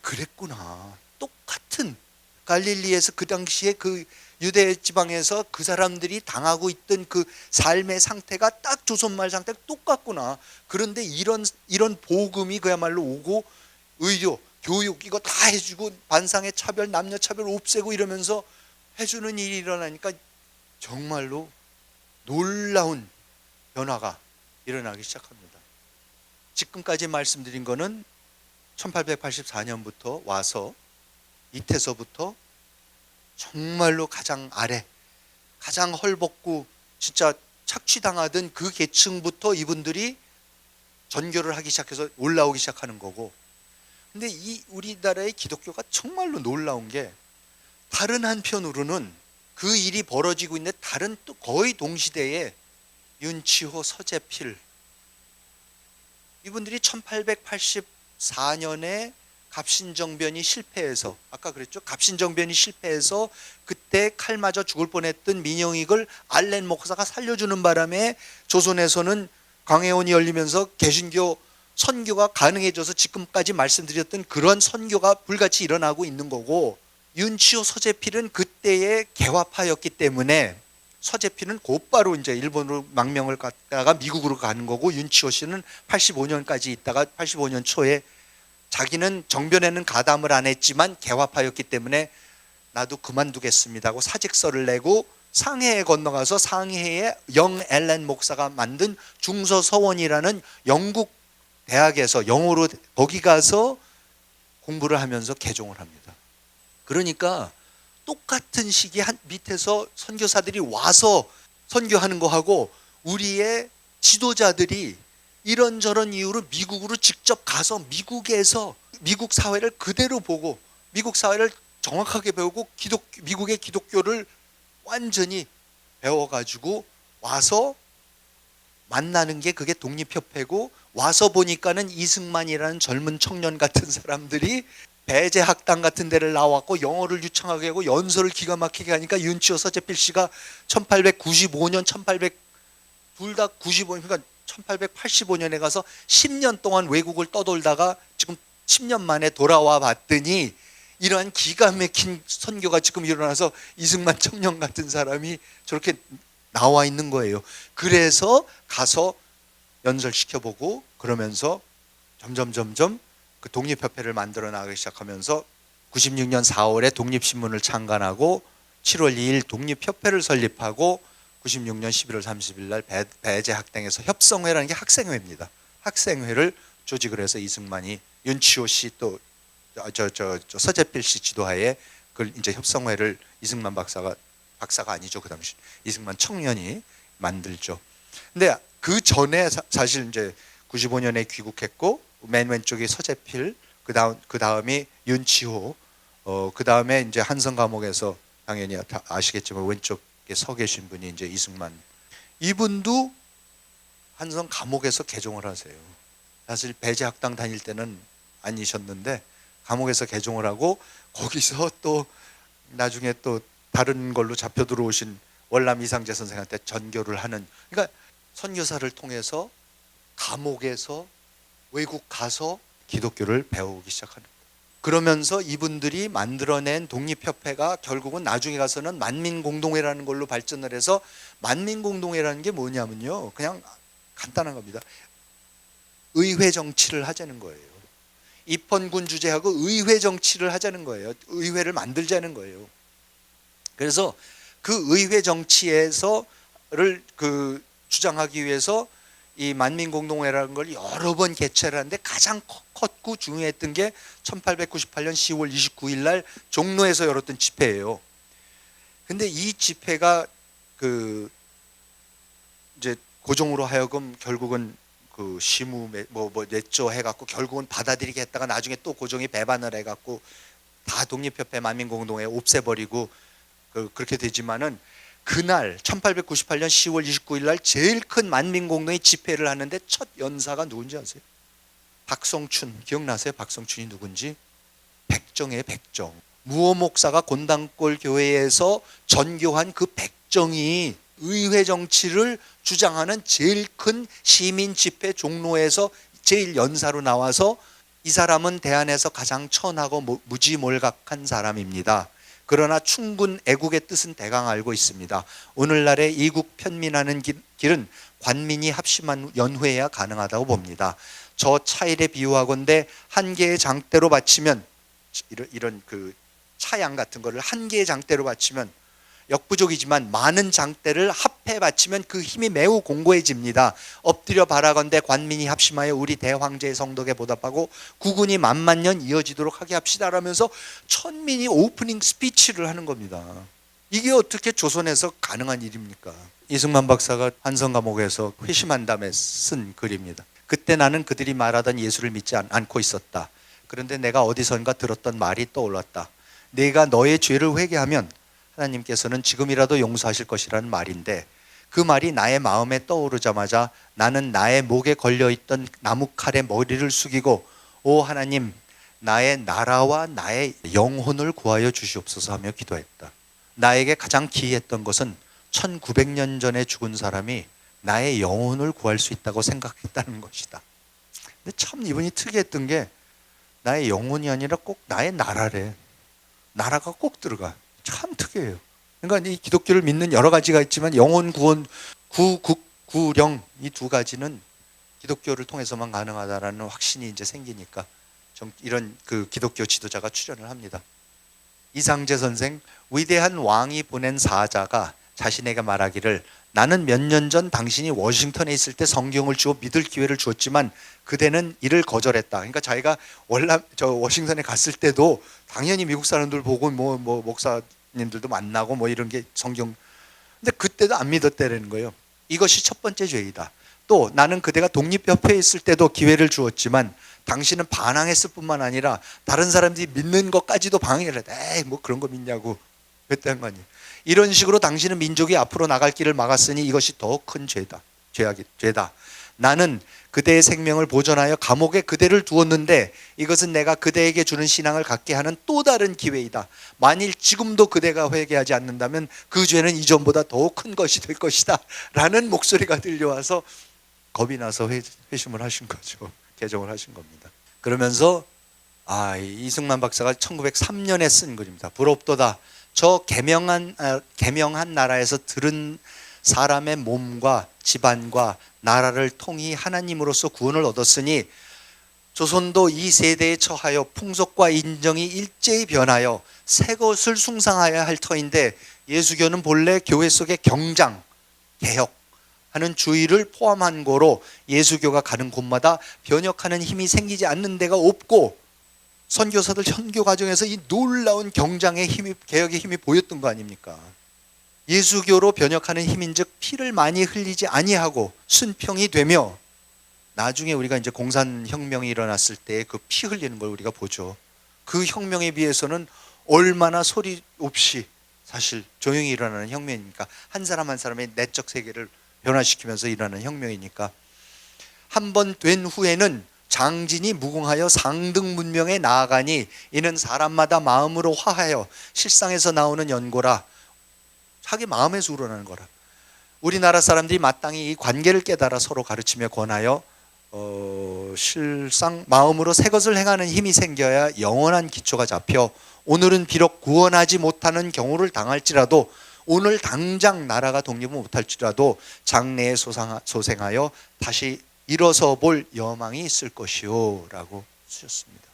그랬구나. 똑같은 갈릴리에서 그 당시에 그 유대 지방에서 그 사람들이 당하고 있던 그 삶의 상태가 딱 조선말 상태가 똑같구나. 그런데 이런 복음이 그야말로 오고 의료, 교육 이거 다 해주고 반상의 차별, 남녀 차별 없애고 이러면서 해주는 일이 일어나니까 정말로 놀라운 변화가 일어나기 시작합니다. 지금까지 말씀드린 거는 1884년부터 와서 이태서부터 정말로 가장 아래, 가장 헐벗고 진짜 착취당하던 그 계층부터 이분들이 전교를 하기 시작해서 올라오기 시작하는 거고, 근데 이 우리나라의 기독교가 정말로 놀라운 게 다른 한편으로는 그 일이 벌어지고 있는 다른 또 거의 동시대에 윤치호, 서재필 이분들이 1884년에 갑신정변이 실패해서, 아까 그랬죠? 갑신정변이 실패해서 그때 칼 맞아 죽을 뻔했던 민영익을 알렌 목사가 살려주는 바람에 조선에서는 광해원이 열리면서 개신교 선교가 가능해져서 지금까지 말씀드렸던 그런 선교가 불같이 일어나고 있는 거고, 윤치호, 서재필은 그때의 개화파였기 때문에 서재필은 곧바로 이제 일본으로 망명을 갔다가 미국으로 가는 거고, 윤치호 씨는 85년까지 있다가 85년 초에 자기는 정변에는 가담을 안 했지만 개화파였기 때문에 나도 그만두겠습니다 하고 사직서를 내고 상해에 건너가서 상해에 영 앨런 목사가 만든 중서서원이라는 영국 대학에서 영어로 거기 가서 공부를 하면서 개종을 합니다. 그러니까 똑같은 시기에 밑에서 선교사들이 와서 선교하는 거하고 우리의 지도자들이 이런저런 이유로 미국으로 직접 가서 미국에서 미국 사회를 그대로 보고 미국 사회를 정확하게 배우고 미국의 기독교를 완전히 배워가지고 와서 만나는 게 그게 독립협회고, 와서 보니까는 이승만이라는 젊은 청년 같은 사람들이 배제학당 같은 데를 나왔고 영어를 유창하게 하고 연설을 기가 막히게 하니까 윤치호, 서재필 씨가 1895년, 둘 다 95년, 그러니까 1885년에 가서 10년 동안 외국을 떠돌다가 지금 10년 만에 돌아와 봤더니 이러한 기가 막힌 선교가 지금 일어나서 이승만 청년 같은 사람이 저렇게 나와 있는 거예요. 그래서 가서 연설시켜보고 그러면서 점점 그 독립협회를 만들어 나가기 시작하면서 96년 4월에 독립신문을 창간하고 7월 2일 독립협회를 설립하고 96년 11월 30일 날 배제학당에서 협성회라는 게 학생회입니다. 학생회를 조직을 해서 이승만이 윤치호 씨 또 서재필 씨 지도하에 그 이제 협성회를 이승만 박사가 아니죠, 그 당시 이승만 청년이 만들죠. 근데 그 전에 사실 이제 95년에 귀국했고 맨 왼쪽이 서재필, 그 다음이 윤치호, 그 다음에 이제 한성 감옥에서 당연히 다 아시겠지만 왼쪽에 서 계신 분이 이제 이승만. 이분도 한성 감옥에서 개종을 하세요. 사실 배제학당 다닐 때는 아니셨는데 감옥에서 개종을 하고 거기서 또 나중에 또 다른 걸로 잡혀 들어오신 월남 이상재 선생한테 전교를 하는, 그러니까 선교사를 통해서 감옥에서 외국 가서 기독교를 배우기 시작하는 거예요. 그러면서 이분들이 만들어낸 독립협회가 결국은 나중에 가서는 만민공동회라는 걸로 발전을 해서, 만민공동회라는 게 뭐냐면요, 그냥 간단한 겁니다. 의회 정치를 하자는 거예요. 입헌군 주제하고 의회 정치를 하자는 거예요. 의회를 만들자는 거예요. 그래서 그 의회 정치에서를 주장하기 위해서 이 만민공동회라는 걸 여러 번 개최를 하는데 가장 컸고 중요했던 게 1898년 10월 29일 날 종로에서 열었던 집회예요. 근데 이 집회가 이제 고종으로 하여금 결국은 그 시무 냈죠 해갖고 결국은 받아들이게 했다가 나중에 또 고종이 배반을 해갖고 다 독립협회 만민공동회 없애버리고 그렇게 되지만은, 그날 1898년 10월 29일 날 제일 큰 만민공동회 집회를 하는데 첫 연사가 누군지 아세요? 박성춘. 기억나세요? 박성춘이 누군지? 백정이에요, 백정. 무호 목사가 곤당골 교회에서 전교한 그 백정이 의회 정치를 주장하는 제일 큰 시민 집회 종로에서 제일 연사로 나와서 이 사람은 대한에서 가장 천하고 무지몰각한 사람입니다. 그러나 충군 애국의 뜻은 대강 알고 있습니다. 오늘날의 이국 편민하는 길은 관민이 합심한 연회해야 가능하다고 봅니다. 저 차일에 비유하건대 한 개의 장대로 바치면, 이런 그 차양 같은 거를 한 개의 장대로 바치면 역부족이지만 많은 장대를 합해 바치면 그 힘이 매우 공고해집니다. 엎드려 바라건대 관민이 합심하여 우리 대황제의 성덕에 보답하고 국군이 만만년 이어지도록 하게 합시다라면서 천민이 오프닝 스피치를 하는 겁니다. 이게 어떻게 조선에서 가능한 일입니까? 이승만 박사가 한성감옥에서 회심한 다음에 쓴 글입니다. 그때 나는 그들이 말하던 예수를 믿지 않고 있었다. 그런데 내가 어디선가 들었던 말이 떠올랐다. 내가 너의 죄를 회개하면 하나님께서는 지금이라도 용서하실 것이라는 말인데, 그 말이 나의 마음에 떠오르자마자 나는 나의 목에 걸려있던 나무칼에 머리를 숙이고 오 하나님, 나의 나라와 나의 영혼을 구하여 주시옵소서 하며 기도했다. 나에게 가장 기이했던 것은 1900년 전에 죽은 사람이 나의 영혼을 구할 수 있다고 생각했다는 것이다. 근데 참 이분이 특이했던 게 나의 영혼이 아니라 꼭 나의 나라래. 나라가 꼭 들어가. 참 특이해요. 그러니까 이 기독교를 믿는 여러 가지가 있지만 영혼, 구원, 구령 이 두 가지는 기독교를 통해서만 가능하다라는 확신이 이제 생기니까 이런 그 기독교 지도자가 출연을 합니다. 이상재 선생, 위대한 왕이 보낸 사자가 자신에게 말하기를 나는 몇 년 전 당신이 워싱턴에 있을 때 성경을 주어 믿을 기회를 주었지만 그대는 이를 거절했다. 그러니까 자기가 워싱턴에 갔을 때도 당연히 미국 사람들 보고 뭐 목사님들도 만나고 뭐 이런 게 성경, 근데 그때도 안 믿었다는 거예요. 이것이 첫 번째 죄이다. 또 나는 그대가 독립협회에 있을 때도 기회를 주었지만 당신은 반항했을 뿐만 아니라 다른 사람들이 믿는 것까지도 방해를 했다. 에이 뭐 그런 거 믿냐고 그랬다는 거 아니에요. 이런 식으로 당신은 민족이 앞으로 나갈 길을 막았으니 이것이 더 큰 죄다. 죄다. 나는 그대의 생명을 보존하여 감옥에 그대를 두었는데 이것은 내가 그대에게 주는 신앙을 갖게 하는 또 다른 기회이다. 만일 지금도 그대가 회개하지 않는다면 그 죄는 이전보다 더 큰 것이 될 것이다 라는 목소리가 들려와서 겁이 나서 회심을 하신 거죠. 개종을 하신 겁니다. 그러면서 이승만 박사가 1903년에 쓴 글입니다. 부럽도다. 저 개명한 나라에서 들은 사람의 몸과 집안과 나라를 통히 하나님으로서 구원을 얻었으니 조선도 이 세대에 처하여 풍속과 인정이 일제히 변하여 새 것을 숭상하여야 할 터인데 예수교는 본래 교회 속의 경장, 개혁하는 주의를 포함한 거로 예수교가 가는 곳마다 변혁하는 힘이 생기지 않는 데가 없고 선교사들 선교 과정에서 이 놀라운 경장의 힘이, 개혁의 힘이 보였던 거 아닙니까? 예수교로 변혁하는 힘인즉 피를 많이 흘리지 아니하고 순평이 되며 나중에 우리가 이제 공산혁명이 일어났을 때 그 피 흘리는 걸 우리가 보죠. 그 혁명에 비해서는 얼마나 소리 없이 사실 조용히 일어나는 혁명이니까 한 사람 한 사람의 내적 세계를 변화시키면서 일어나는 혁명이니까 한 번 된 후에는 장진이 무궁하여 상등 문명에 나아가니 이는 사람마다 마음으로 화하여 실상에서 나오는 연고라. 자기 마음에서 우러나는 거라. 우리나라 사람들이 마땅히 이 관계를 깨달아 서로 가르치며 권하여 실상 마음으로 새 것을 행하는 힘이 생겨야 영원한 기초가 잡혀 오늘은 비록 구원하지 못하는 경우를 당할지라도 오늘 당장 나라가 독립을 못할지라도 장래에 소생하여 다시 일어서 볼 여망이 있을 것이요 라고 쓰셨습니다.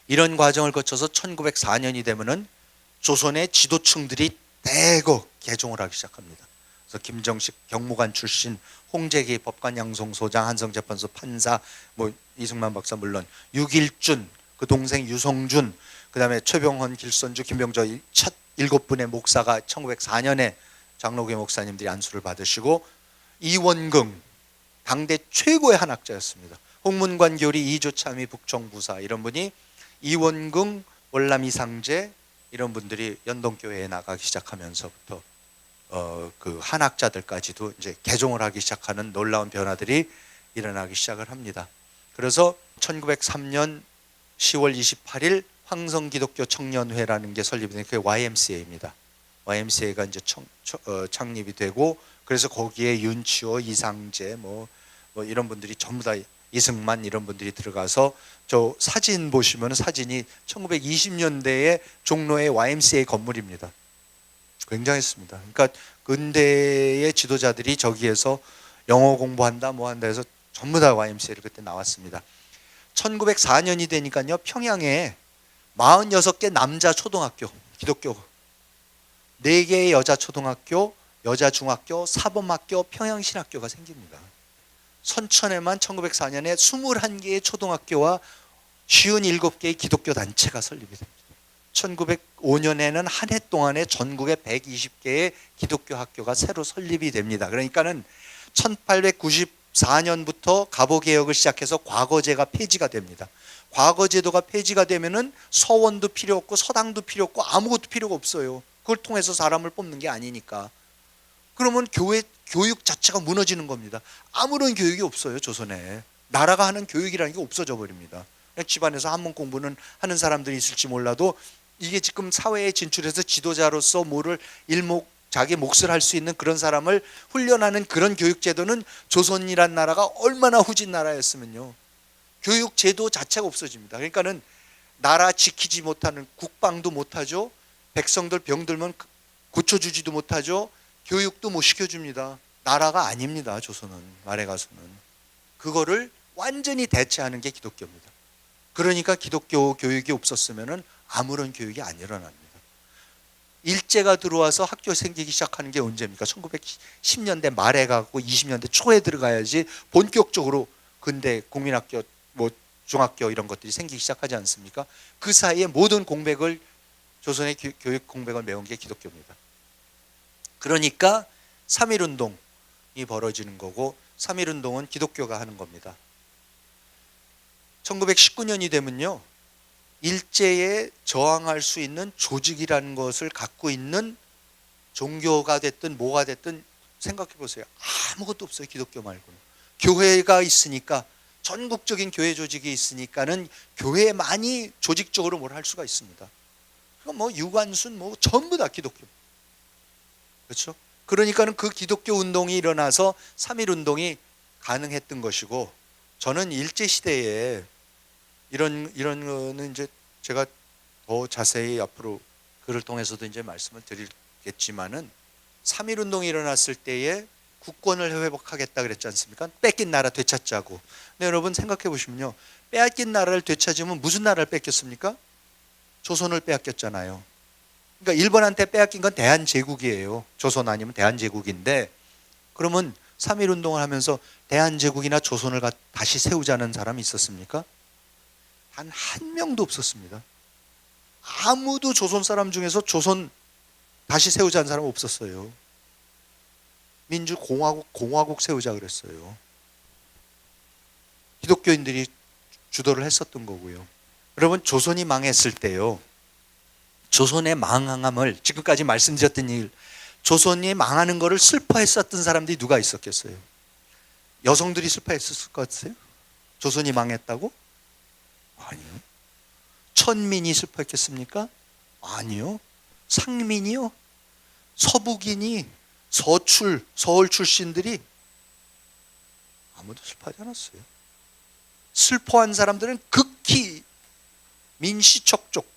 이런 과정을 거쳐서 1904년이 되면은 조선의 지도층들이 대거 개종을 하기 시작합니다. 그래서 김정식 경무관 출신, 홍재기 법관양송소장, 한성재판소 판사, 뭐 이승만 박사 물론, 유길준 그 동생 유성준, 그 다음에 최병헌, 길선주, 김병저 첫 7분의 목사가 1904년에 장로교 목사님들이 안수를 받으시고, 이원긍 당대 최고의 한학자였습니다. 홍문관 교리, 이조참이 북청부사 이런 분이, 이원긍, 월남 이상재 이런 분들이 연동교회에 나가기 시작하면서부터 그 한학자들까지도 이제 개종을 하기 시작하는 놀라운 변화들이 일어나기 시작을 합니다. 그래서 1903년 10월 28일 황성기독교 청년회라는 게 설립이 된 게 YMCA입니다. YMCA가 이제 창립이 되고, 그래서 거기에 윤치호, 이상재 뭐 이런 분들이 전부 다 이승만 이런 분들이 들어가서 저 사진 보시면 사진이 1920년대의 종로의 YMCA 건물입니다. 굉장했습니다. 그러니까 근대의 지도자들이 저기에서 영어 공부한다 뭐 한다 해서 전부 다 YMCA를 그때 나왔습니다. 1904년이 되니까요, 평양에 46개 남자 초등학교, 기독교 4개의 여자 초등학교, 여자 중학교, 사범학교, 평양신학교가 생깁니다. 선천에만 1904년에 21개의 초등학교와 57개의 기독교 단체가 설립이 됩니다. 1905년에는 한 해 동안에 전국에 120개의 기독교 학교가 새로 설립이 됩니다. 그러니까는 1894년부터 갑오개혁을 시작해서 과거제가 폐지가 됩니다. 과거제도가 폐지가 되면은 서원도 필요 없고 서당도 필요 없고 아무것도 필요가 없어요. 그걸 통해서 사람을 뽑는 게 아니니까. 그러면 교육 자체가 무너지는 겁니다. 아무런 교육이 없어요, 조선에. 나라가 하는 교육이라는 게 없어져 버립니다. 그냥 집안에서 한문 공부는 하는 사람들이 있을지 몰라도 이게 지금 사회에 진출해서 지도자로서 뭐를 자기 몫을 할 수 있는 그런 사람을 훈련하는 그런 교육제도는 조선이란 나라가 얼마나 후진 나라였으면요. 교육제도 자체가 없어집니다. 그러니까는 나라 지키지 못하는, 국방도 못하죠. 백성들 병들면 고쳐주지도 못하죠. 교육도 못 시켜줍니다. 나라가 아닙니다, 조선은. 말해 가서는. 그거를 완전히 대체하는 게 기독교입니다. 그러니까 기독교 교육이 없었으면 아무런 교육이 안 일어납니다. 일제가 들어와서 학교 생기기 시작하는 게 언제입니까? 1910년대 말에 가고 20년대 초에 들어가야지 본격적으로 근대 국민학교, 뭐 중학교 이런 것들이 생기기 시작하지 않습니까? 그 사이에 모든 공백을, 조선의 교육 공백을 메운 게 기독교입니다. 그러니까 3.1운동이 벌어지는 거고, 3.1운동은 기독교가 하는 겁니다. 1919년이 되면요, 일제에 저항할 수 있는 조직이라는 것을 갖고 있는 종교가 됐든 뭐가 됐든 생각해 보세요. 아무것도 없어요, 기독교 말고는. 교회가 있으니까, 전국적인 교회 조직이 있으니까는 교회만이 조직적으로 뭘 할 수가 있습니다. 뭐 유관순 뭐 전부 다 기독교. 그렇죠? 그러니까는 그 기독교 운동이 일어나서 3.1 운동이 가능했던 것이고, 저는 일제 시대에 이런 거는 이제 제가 더 자세히 앞으로 글을 통해서도 이제 말씀을 드리겠지만은, 3.1 운동이 일어났을 때에 국권을 회복하겠다 그랬지 않습니까? 뺏긴 나라 되찾자고. 근데 여러분 생각해 보시면요, 빼앗긴 나라를 되찾으면 무슨 나라를 뺏겼습니까? 조선을 빼앗겼잖아요. 그러니까 일본한테 빼앗긴 건 대한제국이에요. 조선 아니면 대한제국인데, 그러면 3.1 운동을 하면서 대한제국이나 조선을 다시 세우자는 사람이 있었습니까? 단 한 명도 없었습니다. 아무도 조선 사람 중에서 조선 다시 세우자는 사람 없었어요. 공화국 세우자 그랬어요. 기독교인들이 주도를 했었던 거고요. 여러분, 조선이 망했을 때요, 조선의 망함을, 지금까지 말씀드렸던 일, 조선이 망하는 것을 슬퍼했었던 사람들이 누가 있었겠어요? 여성들이 슬퍼했을 것 같아요? 조선이 망했다고? 아니요. 천민이 슬퍼했겠습니까? 아니요. 상민이요? 서북인이, 서울 출신들이 아무도 슬퍼하지 않았어요. 슬퍼한 사람들은 극히 민시척족.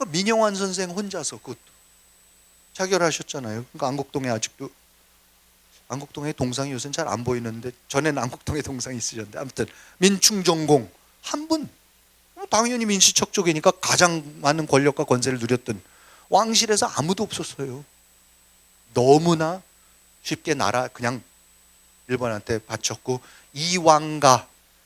민영환 선생 혼자서 그것도 자결하셨잖아요. 그러니까 안국동에 아직도, 안국동에 동상이 요새는 잘 안 보이는데 전에는 안국동에 동상이 있으셨는데, 아무튼 민충전공 한 분, 당연히 민시척족이니까 가장 많은 권력과 권세를 누렸던 왕실에서 아무도 없었어요. 너무나 쉽게 나라 그냥 일본한테 바쳤고,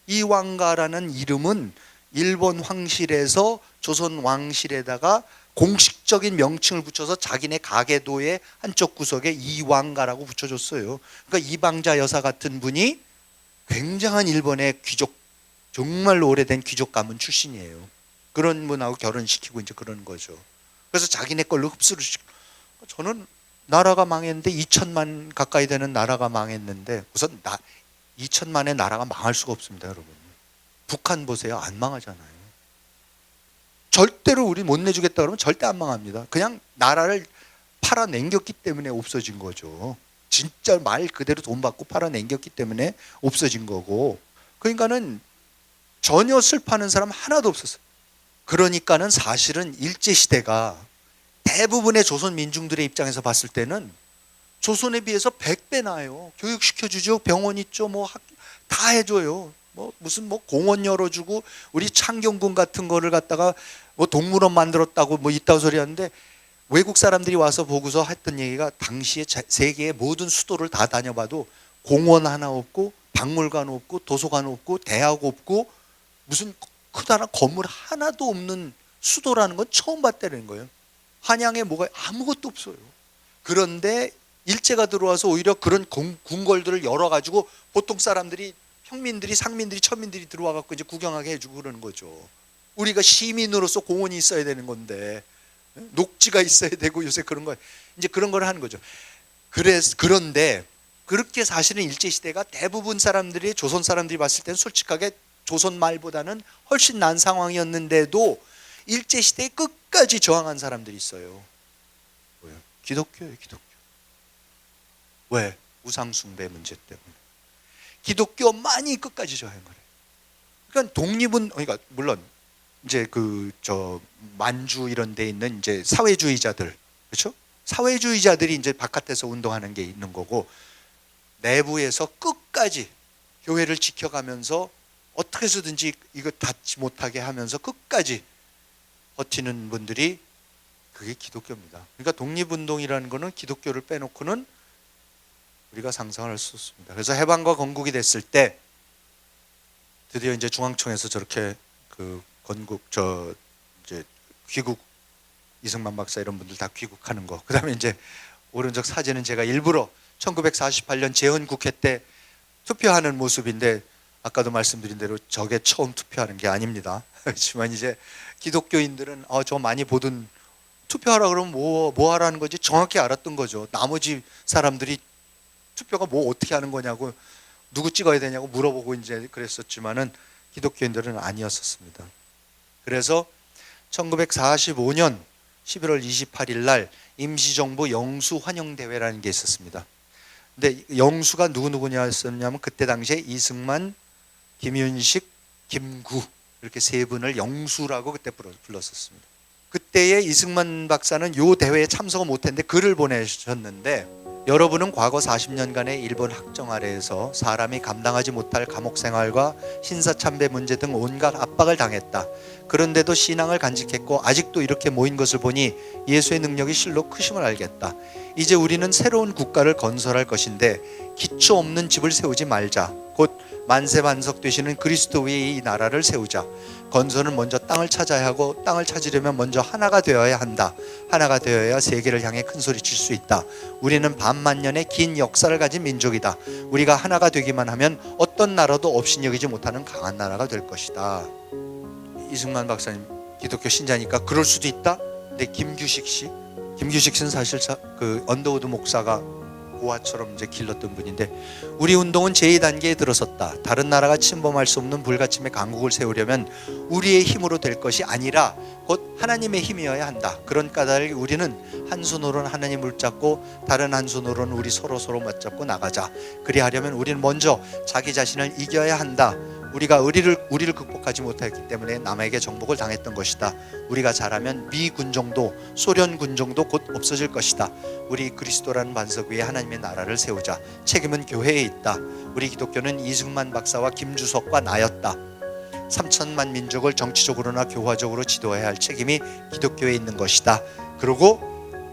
이왕가라는 이름은 일본 황실에서 조선 왕실에다가 공식적인 명칭을 붙여서 자기네 가계도의 한쪽 구석에 이왕가라고 붙여줬어요. 그러니까 이방자 여사 같은 분이 굉장한 일본의 귀족, 정말로 오래된 귀족 가문 출신이에요. 그런 분하고 결혼시키고 이제 그러는 거죠. 그래서 자기네 걸로 흡수를 시키고, 저는 나라가 망했는데 2천만 가까이 되는 나라가 망했는데, 우선 2천만의 나라가 망할 수가 없습니다, 여러분. 북한 보세요, 안 망하잖아요. 절대로 우리 못 내주겠다 그러면 절대 안 망합니다. 그냥 나라를 팔아넘겼기 때문에 없어진 거죠. 진짜 말 그대로 돈 받고 팔아넘겼기 때문에 없어진 거고, 그러니까는 전혀 슬퍼하는 사람 하나도 없었어요. 그러니까는 사실은 일제시대가 대부분의 조선 민중들의 입장에서 봤을 때는 조선에 비해서 100배 나아요. 교육시켜주죠. 병원 있죠. 다 해줘요. 무슨 공원 열어주고, 우리 창경궁 같은 거를 갖다가 동물원 만들었다고 이따 소리 하는데, 외국 사람들이 와서 보고서 했던 얘기가, 당시에 세계의 모든 수도를 다 다녀봐도 공원 하나 없고, 박물관 없고, 도서관 없고, 대학 없고, 무슨 크다란 건물 하나도 없는 수도라는 건 처음 봤다는 거예요. 한양에 뭐가 아무것도 없어요. 그런데 일제가 들어와서 오히려 그런 궁궐들을 열어가지고 보통 사람들이, 평민들이, 상민들이, 천민들이 들어와갖고 이제 구경하게 해주고 그러는 거죠. 우리가 시민으로서 공원이 있어야 되는 건데, 녹지가 있어야 되고, 요새 그런 거, 이제 그런 걸 하는 거죠. 그런데 그렇게 사실은 일제시대가 대부분 사람들이, 조선 사람들이 봤을 때는 솔직하게 조선 말보다는 훨씬 난 상황이었는데도 일제시대에 끝까지 저항한 사람들이 있어요. 뭐예요? 기독교예요, 기독교. 왜? 우상숭배 문제 때문에. 기독교만이 끝까지 저항을 해요. 그러니까 그러니까 물론 이제 만주 이런 데 있는 이제 사회주의자들, 그렇죠? 사회주의자들이 이제 바깥에서 운동하는 게 있는 거고, 내부에서 끝까지 교회를 지켜가면서 어떻게 해서든지 이거 닫지 못하게 하면서 끝까지 버티는 분들이, 그게 기독교입니다. 그러니까 독립운동이라는 거는 기독교를 빼놓고는 우리가 상상할 수 없습니다. 그래서 해방과 건국이 됐을 때 드디어 이제 중앙청에서 저렇게 이제 귀국, 이승만 박사 이런 분들 다 귀국하는 거. 그다음에 이제 오른쪽 사진은 제가 일부러 1948년 재헌국회 때 투표하는 모습인데, 아까도 말씀드린 대로 저게 처음 투표하는 게 아닙니다. 그렇지만 이제 기독교인들은 저 많이 보던, 투표하라 그러면 뭐 하라는 거지 정확히 알았던 거죠. 나머지 사람들이 투표가 어떻게 하는 거냐고, 누구 찍어야 되냐고 물어보고 이제 그랬었지만은 기독교인들은 아니었었습니다. 그래서 1945년 11월 28일 날 임시정부 영수 환영대회라는 게 있었습니다. 근데 영수가 누구냐였었냐면, 그때 당시에 이승만, 김윤식, 김구 이렇게 세 분을 영수라고 그때 불렀었습니다. 그때의 이승만 박사는 요 대회에 참석을 못했는데 글을 보내셨는데, 여러분은 과거 40년간의 일본 학정 아래에서 사람이 감당하지 못할 감옥 생활과 신사참배 문제 등 온갖 압박을 당했다. 그런데도 신앙을 간직했고 아직도 이렇게 모인 것을 보니 예수의 능력이 실로 크심을 알겠다. 이제 우리는 새로운 국가를 건설할 것인데 기초 없는 집을 세우지 말자. 곧 만세반석 되시는 그리스도 위에 이 나라를 세우자. 건설은 먼저 땅을 찾아야 하고, 땅을 찾으려면 먼저 하나가 되어야 한다. 하나가 되어야 세계를 향해 큰 소리 칠 수 있다. 우리는 반만년의 긴 역사를 가진 민족이다. 우리가 하나가 되기만 하면 어떤 나라도 업신여기지 못하는 강한 나라가 될 것이다. 이승만 박사님 기독교 신자니까 그럴 수도 있다. 근데 김규식 씨는 사실 언더우드 목사가 고아처럼 이제 길렀던 분인데, 우리 운동은 제2단계에 들어섰다. 다른 나라가 침범할 수 없는 불가침의 강국을 세우려면 우리의 힘으로 될 것이 아니라 곧 하나님의 힘이어야 한다. 그런 까닭에 우리는 한 손으로는 하나님을 붙잡고 다른 한 손으로는 우리 서로 맞잡고 나가자. 그리하려면 우리는 먼저 자기 자신을 이겨야 한다. 우리가 우리를 극복하지 못했기 때문에 남에게 정복을 당했던 것이다. 우리가 잘하면 미 군정도, 소련 군정도 곧 없어질 것이다. 우리 그리스도라는 반석 위에 하나님의 나라를 세우자. 책임은 교회에 있다. 우리 기독교는 이승만 박사와 김주석과 나였다. 3천만 민족을 정치적으로나 교화적으로 지도해야 할 책임이 기독교에 있는 것이다. 그리고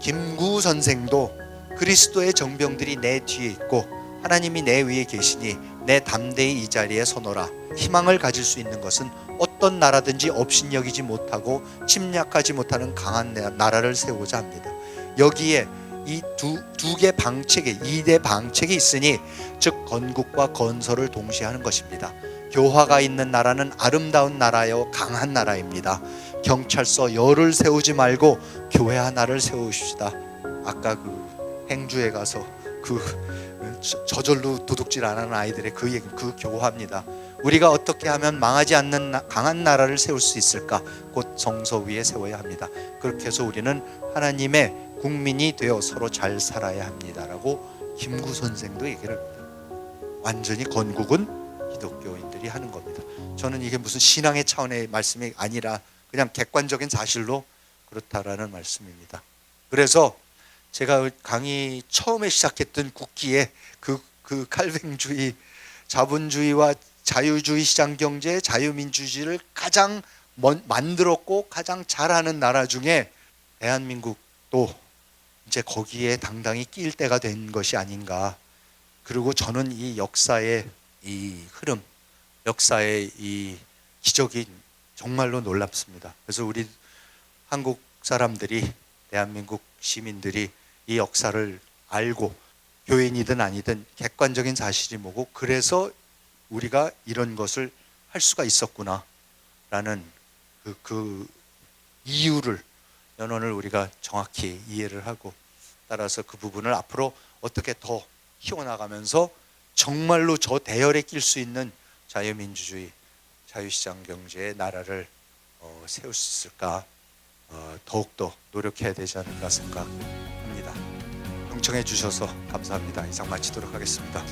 김구 선생도 그리스도의 정병들이 내 뒤에 있고 하나님이 내 위에 계시니 내 담대히 이 자리에 서노라. 희망을 가질 수 있는 것은 어떤 나라든지 업신여기지 못하고 침략하지 못하는 강한 나라를 세우고자 합니다. 여기에 이 두 개 방책이, 2대 방책이 있으니 즉 건국과 건설을 동시에 하는 것입니다. 교화가 있는 나라는 아름다운 나라요 강한 나라입니다. 경찰서 열을 세우지 말고 교회 하나를 세우십시다. 아까 행주에 가서 저절로 도둑질 안 하는 아이들의 그 얘기, 그 교화입니다. 우리가 어떻게 하면 망하지 않는 강한 나라를 세울 수 있을까? 곧 성서 위에 세워야 합니다. 그렇게 해서 우리는 하나님의 국민이 되어 서로 잘 살아야 합니다라고 김구 선생도 얘기를 합니다. 완전히 건국은 기독교인들 사람들이 하는 겁니다. 저는 이게 무슨 신앙의 차원의 말씀이 아니라 그냥 객관적인 사실로 그렇다라는 말씀입니다. 그래서 제가 강의 처음에 시작했던 국기에 그 칼뱅주의, 자본주의와 자유주의 시장경제, 자유민주주의를 가장 만들었고 가장 잘하는 나라 중에 대한민국도 이제 거기에 당당히 끼일 때가 된 것이 아닌가. 그리고 저는 이 역사의 이 흐름, 역사의 이 기적이 정말로 놀랍습니다. 그래서 우리 한국 사람들이, 대한민국 시민들이 이 역사를 알고 교인이든 아니든 객관적인 사실이 뭐고 그래서 우리가 이런 것을 할 수가 있었구나 라는 그 이유를, 연원을 우리가 정확히 이해를 하고 따라서 그 부분을 앞으로 어떻게 더 키워나가면서 정말로 저 대열에 낄 수 있는 자유민주주의, 자유시장 경제의 나라를 세울 수 있을까, 더욱더 노력해야 되지 않을까 생각합니다. 경청해 주셔서 감사합니다. 이상 마치도록 하겠습니다.